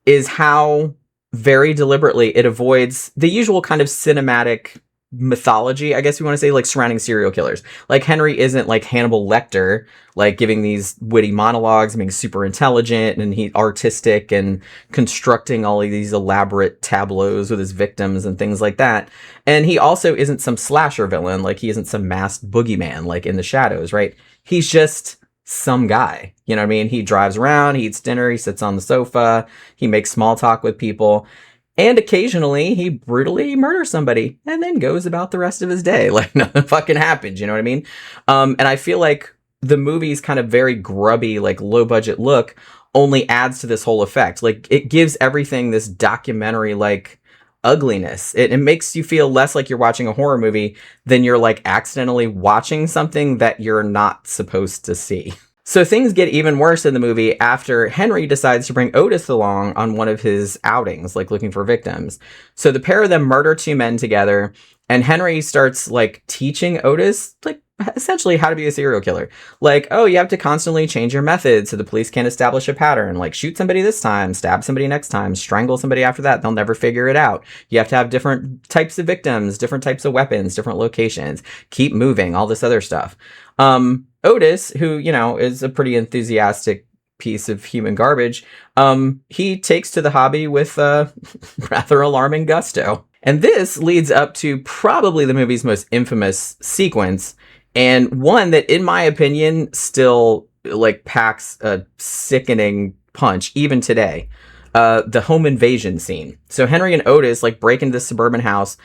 is how very deliberately it avoids the usual kind of cinematic mythology, I guess you want to say, like surrounding serial killers. Like Henry isn't like Hannibal Lecter, like giving these witty monologues, being super intelligent and he artistic and constructing all of these elaborate tableaus with his victims and things like that. And he also isn't some slasher villain, like he isn't some masked boogeyman like in the shadows, right? He's just some guy, you know what I mean? He drives around, he eats dinner, he sits on the sofa, he makes small talk with people, and occasionally he brutally murders somebody and then goes about the rest of his day like nothing fucking happened, you know what I mean? And I feel like the movie's kind of very grubby, like low budget look only adds to this whole effect. Like it gives everything this documentary like ugliness. It makes you feel less like you're watching a horror movie than you're like accidentally watching something that you're not supposed to see. So things get even worse in the movie after Henry decides to bring Otis along on one of his outings, like looking for victims. So the pair of them murder two men together, and Henry starts like teaching Otis, like essentially how to be a serial killer. Like, oh, you have to constantly change your methods so the police can't establish a pattern. Like, shoot somebody this time, stab somebody next time, strangle somebody after that. They'll never figure it out. You have to have different types of victims, different types of weapons, different locations, keep moving, all this other stuff. Otis, who, you know, is a pretty enthusiastic piece of human garbage, he takes to the hobby with rather alarming gusto. And this leads up to probably the movie's most infamous sequence, and one that, in my opinion, still like packs a sickening punch even today. The home invasion scene. So Henry and Otis like break into this suburban house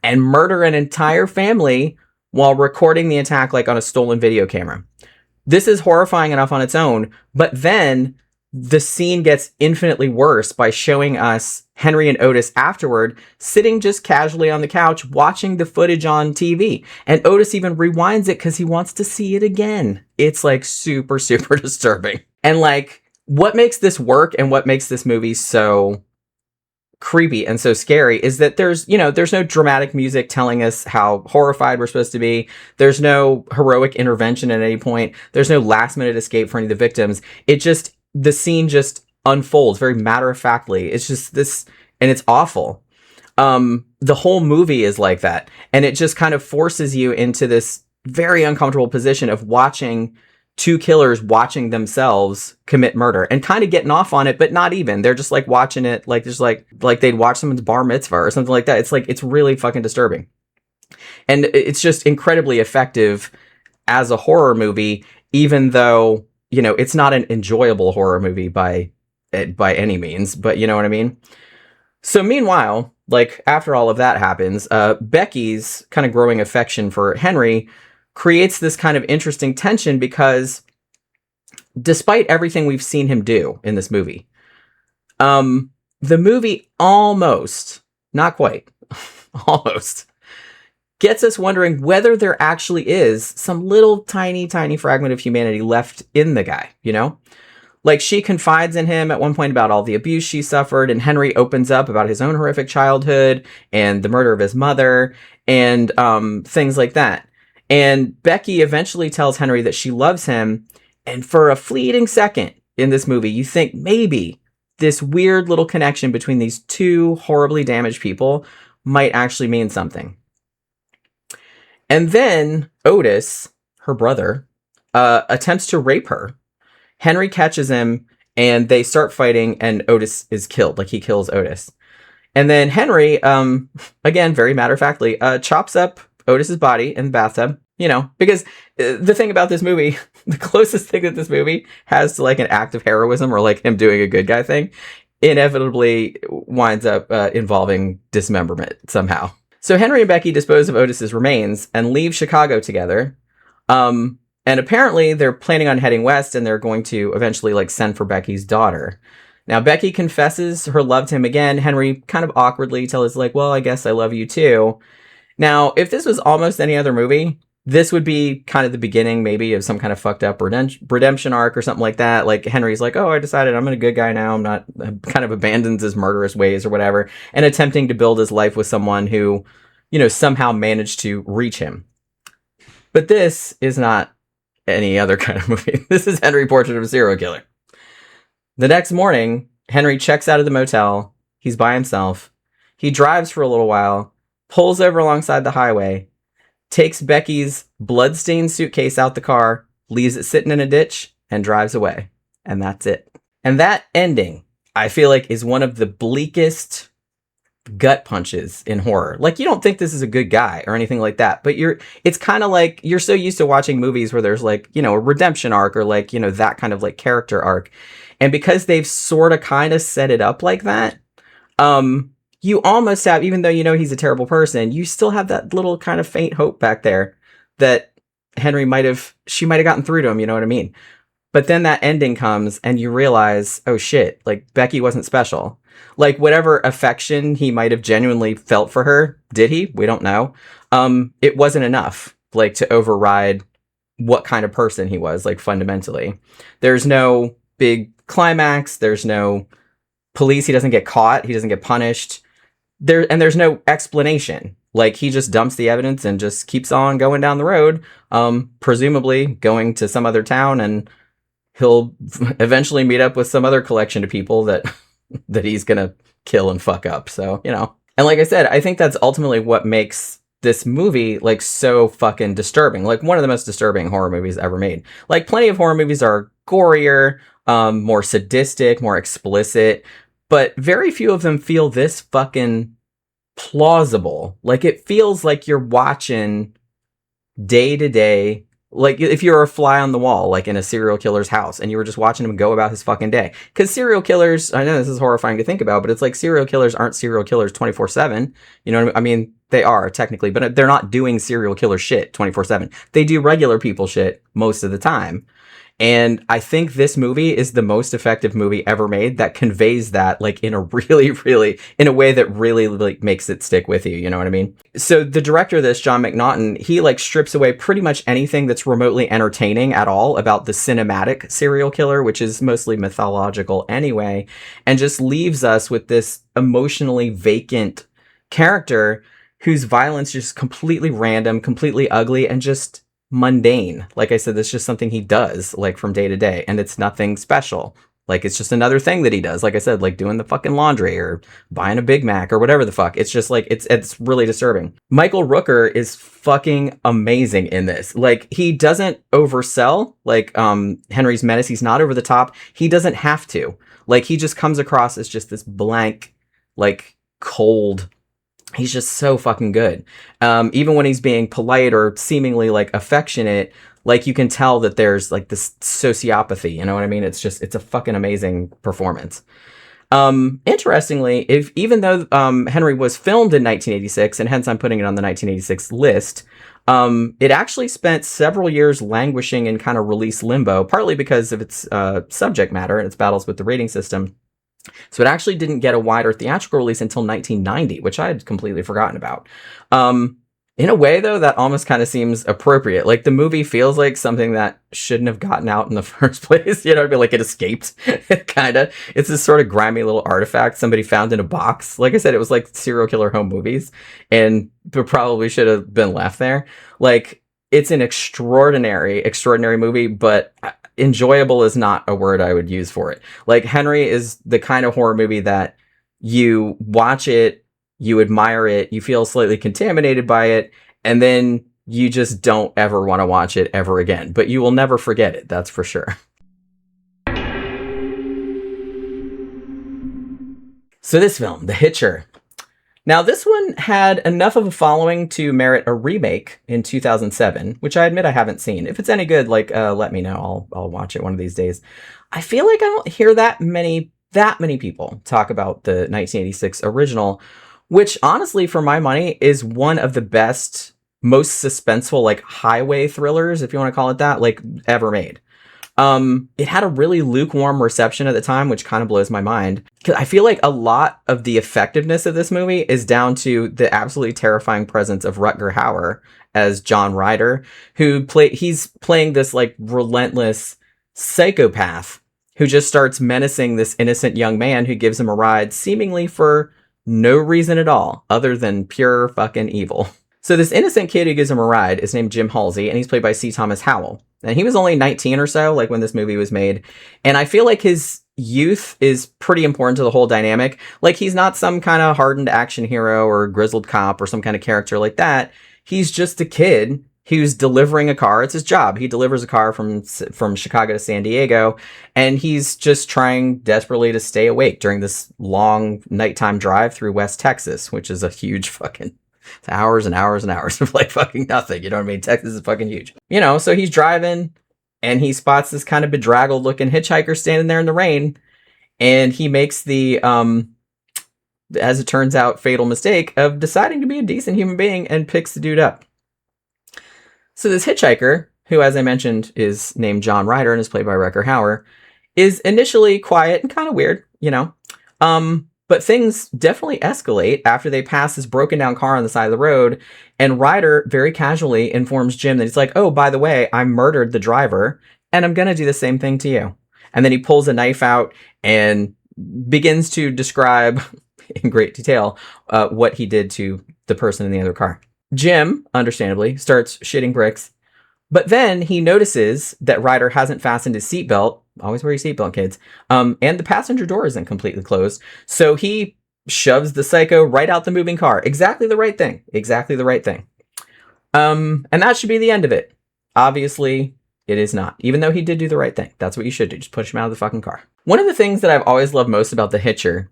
and murder an entire family while recording the attack like on a stolen video camera. This is horrifying enough on its own, but then the scene gets infinitely worse by showing us Henry and Otis afterward sitting just casually on the couch watching the footage on TV. And Otis even rewinds it because he wants to see it again. It's like super, super disturbing. And like, what makes this work and what makes this movie so creepy and so scary is that there's no dramatic music telling us how horrified we're supposed to be. There's no heroic intervention at any point. There's no last minute escape for any of the victims. The scene just unfolds very matter-of-factly. It's just this, and it's awful. The whole movie is like that. And it just kind of forces you into this very uncomfortable position of watching two killers watching themselves commit murder and kind of getting off on it, but not even. They're just like watching it like just like they'd watch someone's bar mitzvah or something like that. It's like, it's really fucking disturbing. And it's just incredibly effective as a horror movie, even though, you know, it's not an enjoyable horror movie by any means, but you know what I mean? So meanwhile, like after all of that happens, Becky's kind of growing affection for Henry creates this kind of interesting tension because despite everything we've seen him do in this movie, the movie almost, not quite, almost gets us wondering whether there actually is some little tiny, tiny fragment of humanity left in the guy, you know? Like, she confides in him at one point about all the abuse she suffered, and Henry opens up about his own horrific childhood and the murder of his mother and things like that. And Becky eventually tells Henry that she loves him, and for a fleeting second in this movie, you think maybe this weird little connection between these two horribly damaged people might actually mean something. And then Otis, her brother, attempts to rape her. Henry catches him and they start fighting and Otis is killed. Like, he kills Otis. And then Henry, again, very matter-of-factly, chops up Otis's body in the bathtub, you know, because the thing about this movie, the closest thing that this movie has to like an act of heroism or like him doing a good guy thing, inevitably winds up involving dismemberment somehow. So Henry and Becky dispose of Otis's remains and leave Chicago together. And apparently they're planning on heading west and they're going to eventually like send for Becky's daughter. Now, Becky confesses her love to him again. Henry kind of awkwardly tells her, like, well, I guess I love you too. Now, if this was almost any other movie, this would be kind of the beginning maybe of some kind of fucked up redemption arc or something like that. Like, Henry's like, oh, I decided I'm a good guy now. I'm not, kind of abandons his murderous ways or whatever, and attempting to build his life with someone who, you know, somehow managed to reach him. But this is not any other kind of movie. This is Henry, Portrait of a Serial Killer. The next morning, Henry checks out of the motel. He's by himself. He drives for a little while, pulls over alongside the highway, takes Becky's bloodstained suitcase out the car, leaves it sitting in a ditch, and drives away. And that's it. And that ending, I feel like, is one of the bleakest gut punches in horror. Like, you don't think this is a good guy or anything like that, but it's kind of like you're so used to watching movies where there's like, you know, a redemption arc or like, you know, that kind of like character arc. And because they've sort of kind of set it up like that, you almost have, even though you know he's a terrible person, you still have that little kind of faint hope back there that she might have gotten through to him, you know what I mean? But then that ending comes and you realize, oh shit, like Becky wasn't special. Like whatever affection he might have genuinely felt for her, did he? We don't know. It wasn't enough, like, to override what kind of person he was, like, fundamentally. There's no big climax. There's no police. He doesn't get caught. He doesn't get punished. There's no explanation. Like, he just dumps the evidence and just keeps on going down the road, presumably going to some other town, and he'll eventually meet up with some other collection of people that that he's gonna kill and fuck up. So, you know. And like I said, I think that's ultimately what makes this movie, like, so fucking disturbing. Like, one of the most disturbing horror movies ever made. Like, plenty of horror movies are gorier, more sadistic, more explicit, but very few of them feel this fucking plausible. Like, it feels like you're watching day to day, like if you're a fly on the wall, like in a serial killer's house, and you were just watching him go about his fucking day. Because serial killers, I know this is horrifying to think about, but it's like serial killers aren't serial killers 24/7. You know what I mean? They are, technically, but they're not doing serial killer shit 24/7. They do regular people shit most of the time. And I think this movie is the most effective movie ever made that conveys that, like, in a really, in a way that really, like, makes it stick with you. You know what I mean? So the director of this, John McNaughton, he, like, strips away pretty much anything that's remotely entertaining at all about the cinematic serial killer, which is mostly mythological anyway, and just leaves us with this emotionally vacant character whose violence is just completely random, completely ugly, and just mundane. Like I said, that's just something he does, like, from day to day, and it's nothing special. Like, it's just another thing that he does. Like I said, like doing the fucking laundry or buying a Big Mac or whatever the fuck. It's just like, it's really disturbing. Michael Rooker is fucking amazing in this. Like, he doesn't oversell, like, Henry's menace. He's not over the top. He doesn't have to. Like, he just comes across as just this blank, like, cold. He's just so fucking good. Even when he's being polite or seemingly, like, affectionate, like, you can tell that there's, like, this sociopathy. You know what I mean? It's a fucking amazing performance. Interestingly, even though Henry was filmed in 1986, and hence I'm putting it on the 1986 list, it actually spent several years languishing in kind of release limbo, partly because of its subject matter and its battles with the rating system. So it actually didn't get a wider theatrical release until 1990, which I had completely forgotten about. In a way, though, that almost kind of seems appropriate. Like, the movie feels like something that shouldn't have gotten out in the first place. You know what I mean? Like, it escaped, kind of. It's this sort of grimy little artifact somebody found in a box. Like I said, it was like serial killer home movies, and it probably should have been left there. Like, it's an extraordinary movie, but enjoyable is not a word I would use for it. Like, Henry is the kind of horror movie that you watch it, you admire it, you feel slightly contaminated by it, and then you just don't ever want to watch it ever again. But you will never forget it, that's for sure. So this film, The Hitcher. Now, this one had enough of a following to merit a remake in 2007, which I admit I haven't seen. If it's any good, like, let me know. I'll watch it one of these days. I feel like I don't hear that many people talk about the 1986 original, which, honestly, for my money, is one of the best, most suspenseful, like, highway thrillers, if you want to call it that, like, ever made. It had a really lukewarm reception at the time, which kind of blows my mind. I feel like a lot of the effectiveness of this movie is down to the absolutely terrifying presence of Rutger Hauer as John Ryder, he's playing this, like, relentless psychopath who just starts menacing this innocent young man who gives him a ride seemingly for no reason at all other than pure fucking evil. So this innocent kid who gives him a ride is named Jim Halsey, and he's played by C. Thomas Howell. And he was only 19 or so, like, when this movie was made. And I feel like his youth is pretty important to the whole dynamic. Like, he's not some kind of hardened action hero or grizzled cop or some kind of character like that. He's just a kid who's delivering a car. It's his job. He delivers a car from Chicago to San Diego, and he's just trying desperately to stay awake during this long nighttime drive through West Texas, which is a huge fucking... It's hours and hours and hours of, like, fucking nothing. You know what I mean? Texas is fucking huge. You know, so he's driving and he spots this kind of bedraggled looking hitchhiker standing there in the rain. And he makes the, as it turns out, fatal mistake of deciding to be a decent human being and picks the dude up. So this hitchhiker, who, as I mentioned, is named John Ryder and is played by Rucker Hauer, is initially quiet and kind of weird, you know. But things definitely escalate after they pass this broken down car on the side of the road, and Ryder very casually informs Jim that he's like, oh, by the way, I murdered the driver, and I'm gonna do the same thing to you. And then he pulls a knife out and begins to describe in great detail what he did to the person in the other car. Jim, understandably, starts shitting bricks, but then he notices that Ryder hasn't fastened his seatbelt. Always wear your seatbelt, kids. And the passenger door isn't completely closed. So he shoves the psycho right out the moving car. Exactly the right thing. Exactly the right thing. And that should be the end of it. Obviously, it is not. Even though he did do the right thing. That's what you should do. Just push him out of the fucking car. One of the things that I've always loved most about The Hitcher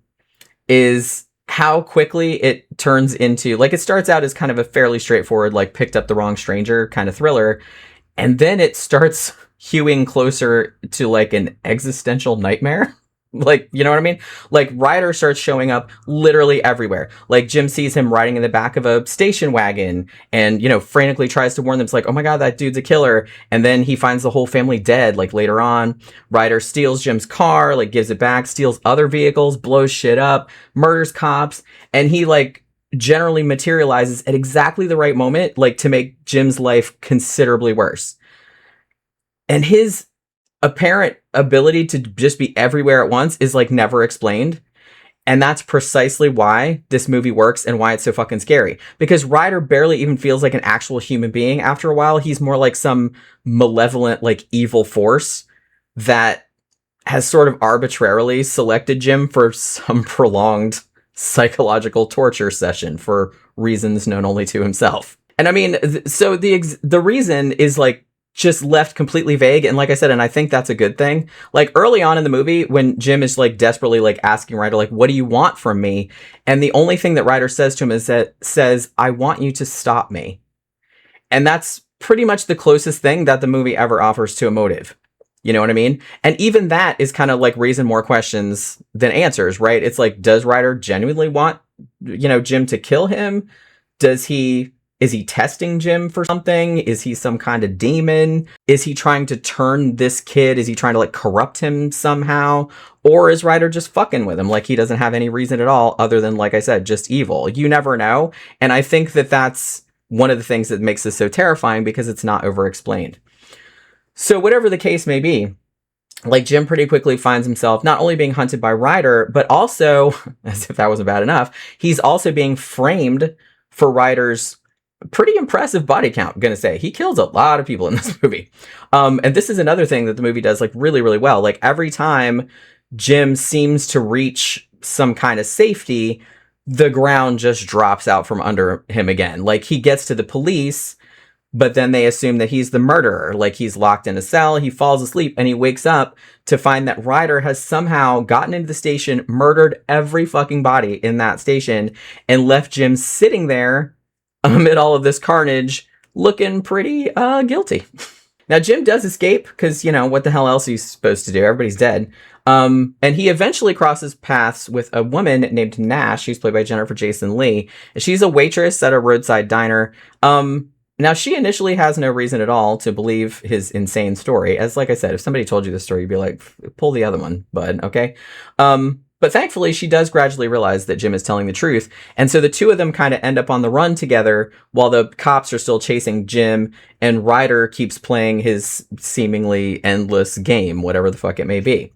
is how quickly it turns into, like, it starts out as kind of a fairly straightforward, like, picked up the wrong stranger kind of thriller. And then it starts hewing closer to like an existential nightmare. Like, you know what I mean? Like, Ryder starts showing up literally everywhere. Like, Jim sees him riding in the back of a station wagon and, you know, frantically tries to warn them. It's like, oh my God, that dude's a killer. And then he finds the whole family dead, like, later on. Ryder steals Jim's car, like, gives it back, steals other vehicles, blows shit up, murders cops. And he, like, generally materializes at exactly the right moment, like, to make Jim's life considerably worse. And his apparent ability to just be everywhere at once is like never explained. And that's precisely why this movie works and why it's so fucking scary. Because Ryder barely even feels like an actual human being after a while. He's more like some malevolent, like, evil force that has sort of arbitrarily selected Jim for some prolonged psychological torture session for reasons known only to himself. And I mean, so the reason is like just left completely vague. And like I said, and I think that's a good thing. Like, early on in the movie, when Jim is like desperately like asking Ryder, like, what do you want from me? And the only thing that Ryder says to him is that says, I want you to stop me. And that's pretty much the closest thing that the movie ever offers to a motive. You know what I mean? And even that is kind of like raising more questions than answers, right? It's like, does Ryder genuinely want, you know, Jim to kill him? Is he testing Jim for something? Is he some kind of demon? Is he trying to turn this kid? Is he trying to like corrupt him somehow? Or is Ryder just fucking with him? Like, he doesn't have any reason at all other than, like I said, just evil. You never know. And I think that that's one of the things that makes this so terrifying, because it's not over-explained. So whatever the case may be, like, Jim pretty quickly finds himself not only being hunted by Ryder, but also, as if that wasn't bad enough, he's also being framed for Ryder's pretty impressive body count. I'm gonna say he kills a lot of people in this movie. And this is another thing that the movie does like really, really well. Like, every time Jim seems to reach some kind of safety, the ground just drops out from under him again. Like, he gets to the police, but then they assume that he's the murderer. Like, he's locked in a cell, he falls asleep, and he wakes up to find that Ryder has somehow gotten into the station, murdered every fucking body in that station, and left Jim sitting there amid all of this carnage, looking pretty guilty. Now, Jim does escape, because, you know, what the hell else he's supposed to do? Everybody's dead. And he eventually crosses paths with a woman named Nash. She's played by Jennifer Jason Leigh. She's a waitress at a roadside diner. Now, she initially has no reason at all to believe his insane story. As, like I said, if somebody told you this story, you'd be like, pull the other one, bud, okay? But thankfully, she does gradually realize that Jim is telling the truth. And so the two of them kind of end up on the run together while the cops are still chasing Jim, and Ryder keeps playing his seemingly endless game, whatever the fuck it may be.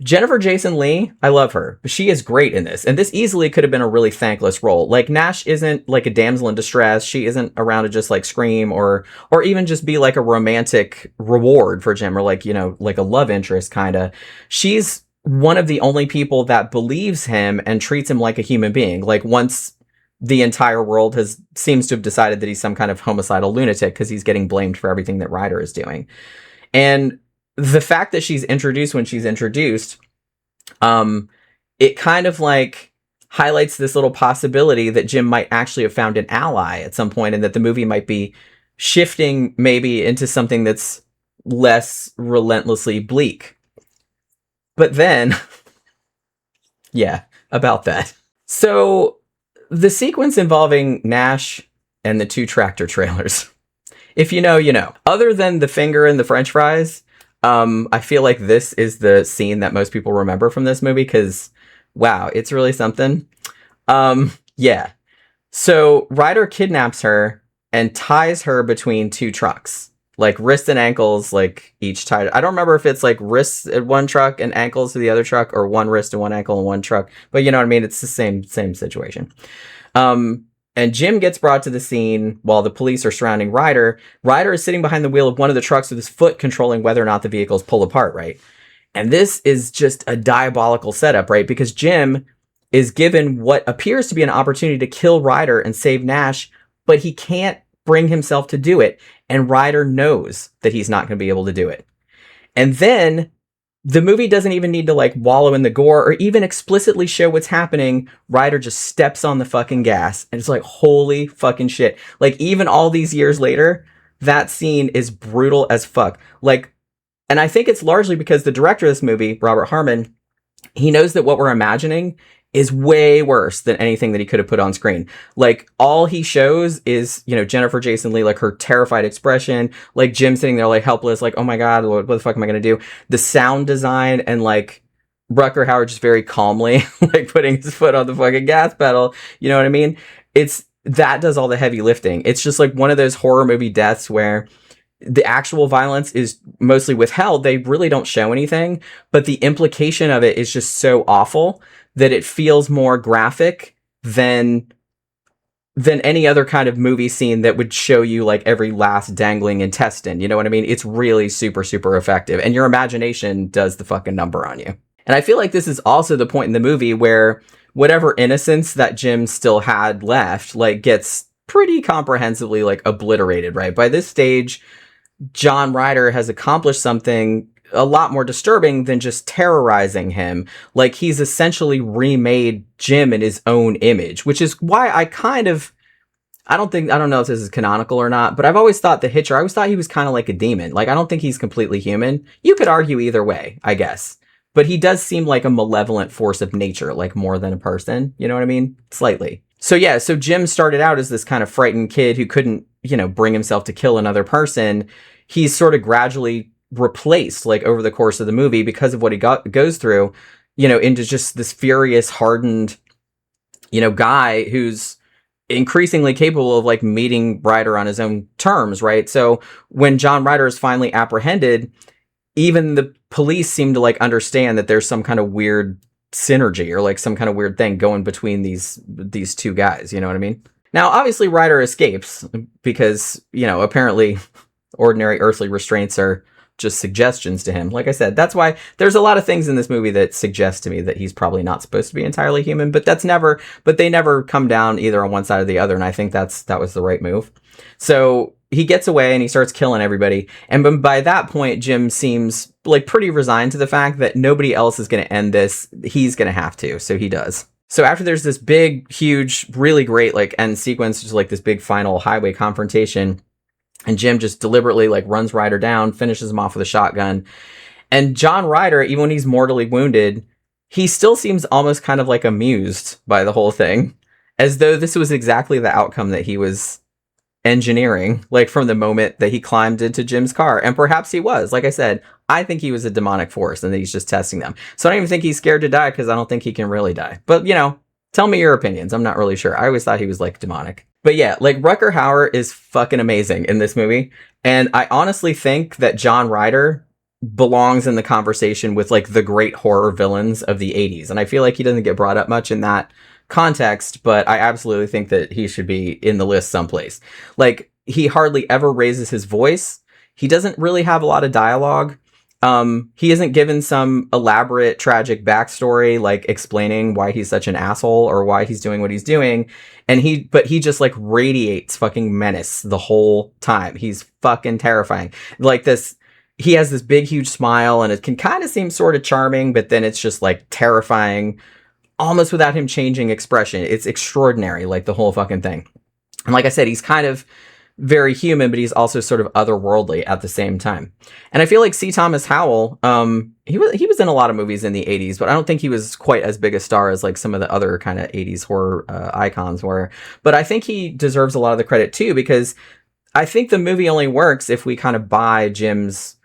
Jennifer Jason Leigh, I love her. She is great in this. And this easily could have been a really thankless role. Like, Nash isn't like a damsel in distress. She isn't around to just like scream or even just be like a romantic reward for Jim, or like, you know, like a love interest kind of. She's one of the only people that believes him and treats him like a human being. Like, once the entire world seems to have decided that he's some kind of homicidal lunatic because he's getting blamed for everything that Ryder is doing. And the fact that she's introduced when she's introduced, it kind of like highlights this little possibility that Jim might actually have found an ally at some point, and that the movie might be shifting maybe into something that's less relentlessly bleak. But then, yeah, about that. So the sequence involving Nash and the two tractor trailers If you know, you know. Other than the finger and the French fries, I feel like this is the scene that most people remember from this movie because, wow, it's really something. Yeah. So Ryder kidnaps her and ties her between two trucks, like wrists and ankles, like each tied. I don't remember if it's like wrists at one truck and ankles to the other truck, or one wrist and one ankle in one truck. But you know what I mean? It's the same situation. And Jim gets brought to the scene while the police are surrounding Ryder. Ryder is sitting behind the wheel of one of the trucks with his foot controlling whether or not the vehicles pull apart, right? And this is just a diabolical setup, right? Because Jim is given what appears to be an opportunity to kill Ryder and save Nash, but he can't bring himself to do it. And Ryder knows that he's not going to be able to do it. And then the movie doesn't even need to like wallow in the gore or even explicitly show what's happening. Ryder just steps on the fucking gas and it's like, holy fucking shit. Like even all these years later, that scene is brutal as fuck. Like, and I think it's largely because the director of this movie, Robert Harmon, he knows that what we're imagining is way worse than anything that he could have put on screen. Like, all he shows is, you know, Jennifer Jason Leigh, like, her terrified expression, like, Jim sitting there, like, helpless, like, oh my god, what the fuck am I gonna do? The sound design, and, like, Rutger Hauer just very calmly, like, putting his foot on the fucking gas pedal, you know what I mean? That does all the heavy lifting. It's just, like, one of those horror movie deaths where the actual violence is mostly withheld. They really don't show anything, but the implication of it is just so awful that it feels more graphic than any other kind of movie scene that would show you like every last dangling intestine. You know what I mean? It's really super, super effective. And your imagination does the fucking number on you. And I feel like this is also the point in the movie where whatever innocence that Jim still had left, like, gets pretty comprehensively like obliterated, right? By this stage, John Ryder has accomplished something a lot more disturbing than just terrorizing him. Like, he's essentially remade Jim in his own image, which is why I don't know if this is canonical or not, but I've always thought the Hitcher, I always thought he was kind of like a demon. Like, I don't think he's completely human. You could argue either way, I guess. But he does seem like a malevolent force of nature, like more than a person. You know what I mean? Slightly. So yeah, so Jim started out as this kind of frightened kid who couldn't, you know, bring himself to kill another person. He's sort of gradually replaced, like, over the course of the movie because of what he goes through, you know, into just this furious, hardened, you know, guy who's increasingly capable of like meeting Ryder on his own terms, right? So when John Ryder is finally apprehended, even the police seem to like understand that there's some kind of weird synergy or like some kind of weird thing going between these two guys, you know what I mean? Now, obviously Ryder escapes because, you know, apparently ordinary earthly restraints are just suggestions to him. Like I said, that's why there's a lot of things in this movie that suggest to me that he's probably not supposed to be entirely human, but they never come down either on one side or the other. And I think that was the right move. So he gets away and he starts killing everybody. And by that point, Jim seems like pretty resigned to the fact that nobody else is going to end this. He's going to have to. So he does. So after there's this big, huge, really great like end sequence, just like this big final highway confrontation, and Jim just deliberately like runs Ryder down, finishes him off with a shotgun. And John Ryder, even when he's mortally wounded, he still seems almost kind of like amused by the whole thing, as though this was exactly the outcome that he was engineering, like from the moment that he climbed into Jim's car. And perhaps he was. Like I said, I think he was a demonic force and that he's just testing them. So I don't even think he's scared to die because I don't think he can really die. But, you know, tell me your opinions. I'm not really sure. I always thought he was like demonic. But yeah, like Rutger Hauer is fucking amazing in this movie. And I honestly think that John Ryder belongs in the conversation with like the great horror villains of the 80s. And I feel like he doesn't get brought up much in that context, but I absolutely think that he should be in the list someplace. Like, he hardly ever raises his voice. He doesn't really have a lot of dialogue. He isn't given some elaborate tragic backstory, like explaining why he's such an asshole or why he's doing what he's doing. But he just like radiates fucking menace the whole time. He's fucking terrifying. Like this, he has this big, huge smile and it can kind of seem sort of charming, but then it's just like terrifying almost without him changing expression. It's extraordinary, like the whole fucking thing. And like I said, he's kind of very human, but he's also sort of otherworldly at the same time. And I feel like C. Thomas Howell, he was in a lot of movies in the 80s, but I don't think he was quite as big a star as like some of the other kind of 80s horror icons were. But I think he deserves a lot of the credit too, because I think the movie only works if we kind of buy Jim's,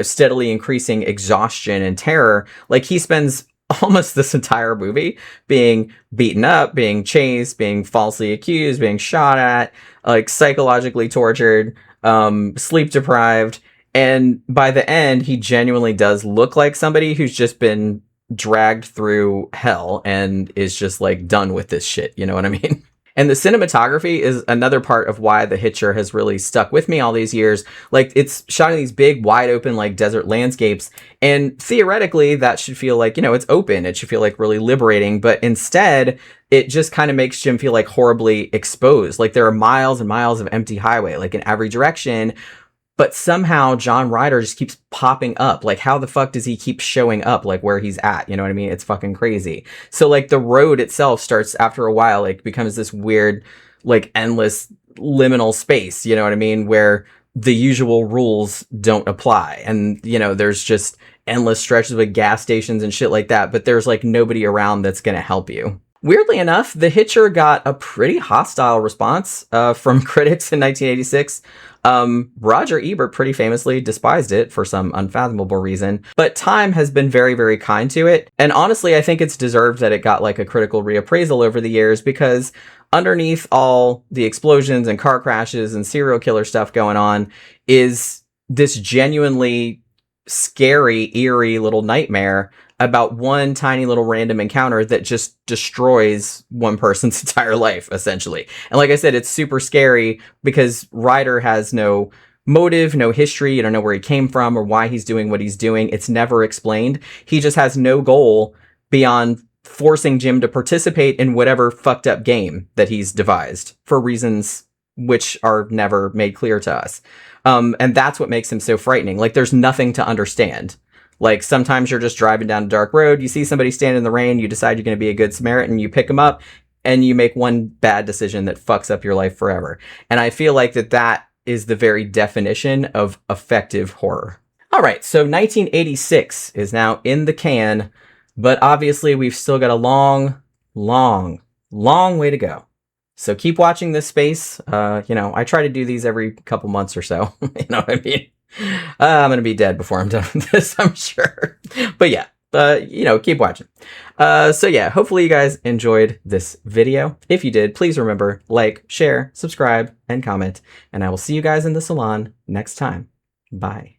steadily increasing exhaustion and terror. Like, he spends almost this entire movie being beaten up, being chased, being falsely accused, being shot at, like psychologically tortured, sleep deprived. And by the end, he genuinely does look like somebody who's just been dragged through hell and is just like done with this shit. You know what I mean? And the cinematography is another part of why The Hitcher has really stuck with me all these years. Like, it's shot in these big, wide open, like, desert landscapes. And theoretically, that should feel like, it's open. It should feel like really liberating. But instead, it just kind of makes Jim feel like horribly exposed. Like, there are miles and miles of empty highway, like in every direction. But somehow John Ryder just keeps popping up. Like, how the fuck does he keep showing up, like, where he's at? You know what I mean? It's fucking crazy. So, like, the road itself starts, after a while, like, becomes this weird, like, endless liminal space, you know what I mean? Where the usual rules don't apply. And, there's just endless stretches with gas stations and shit like that. But there's, like, nobody around that's gonna help you. Weirdly enough, The Hitcher got a pretty hostile response from critics in 1986. Roger Ebert pretty famously despised it for some unfathomable reason, but Time has been very, very kind to it. And honestly, I think it's deserved that it got like a critical reappraisal over the years, because underneath all the explosions and car crashes and serial killer stuff going on is this genuinely scary, eerie little nightmare about one tiny little random encounter that just destroys one person's entire life, essentially. And like I said, it's super scary because Ryder has no motive, no history. You don't know where he came from or why he's doing what he's doing. It's never explained. He just has no goal beyond forcing Jim to participate in whatever fucked up game that he's devised for reasons which are never made clear to us. And that's what makes him so frightening. Like, there's nothing to understand. Like, sometimes you're just driving down a dark road, you see somebody stand in the rain, you decide you're going to be a good Samaritan, you pick them up, and you make one bad decision that fucks up your life forever. And I feel like that is the very definition of effective horror. All right, so 1986 is now in the can, but obviously we've still got a long, long, long way to go. So keep watching this space. I try to do these every couple months or so. You know what I mean? I'm going to be dead before I'm done with this, I'm sure. But yeah, keep watching. So yeah, hopefully you guys enjoyed this video. If you did, please remember, like, share, subscribe, and comment. And I will see you guys in the salon next time. Bye.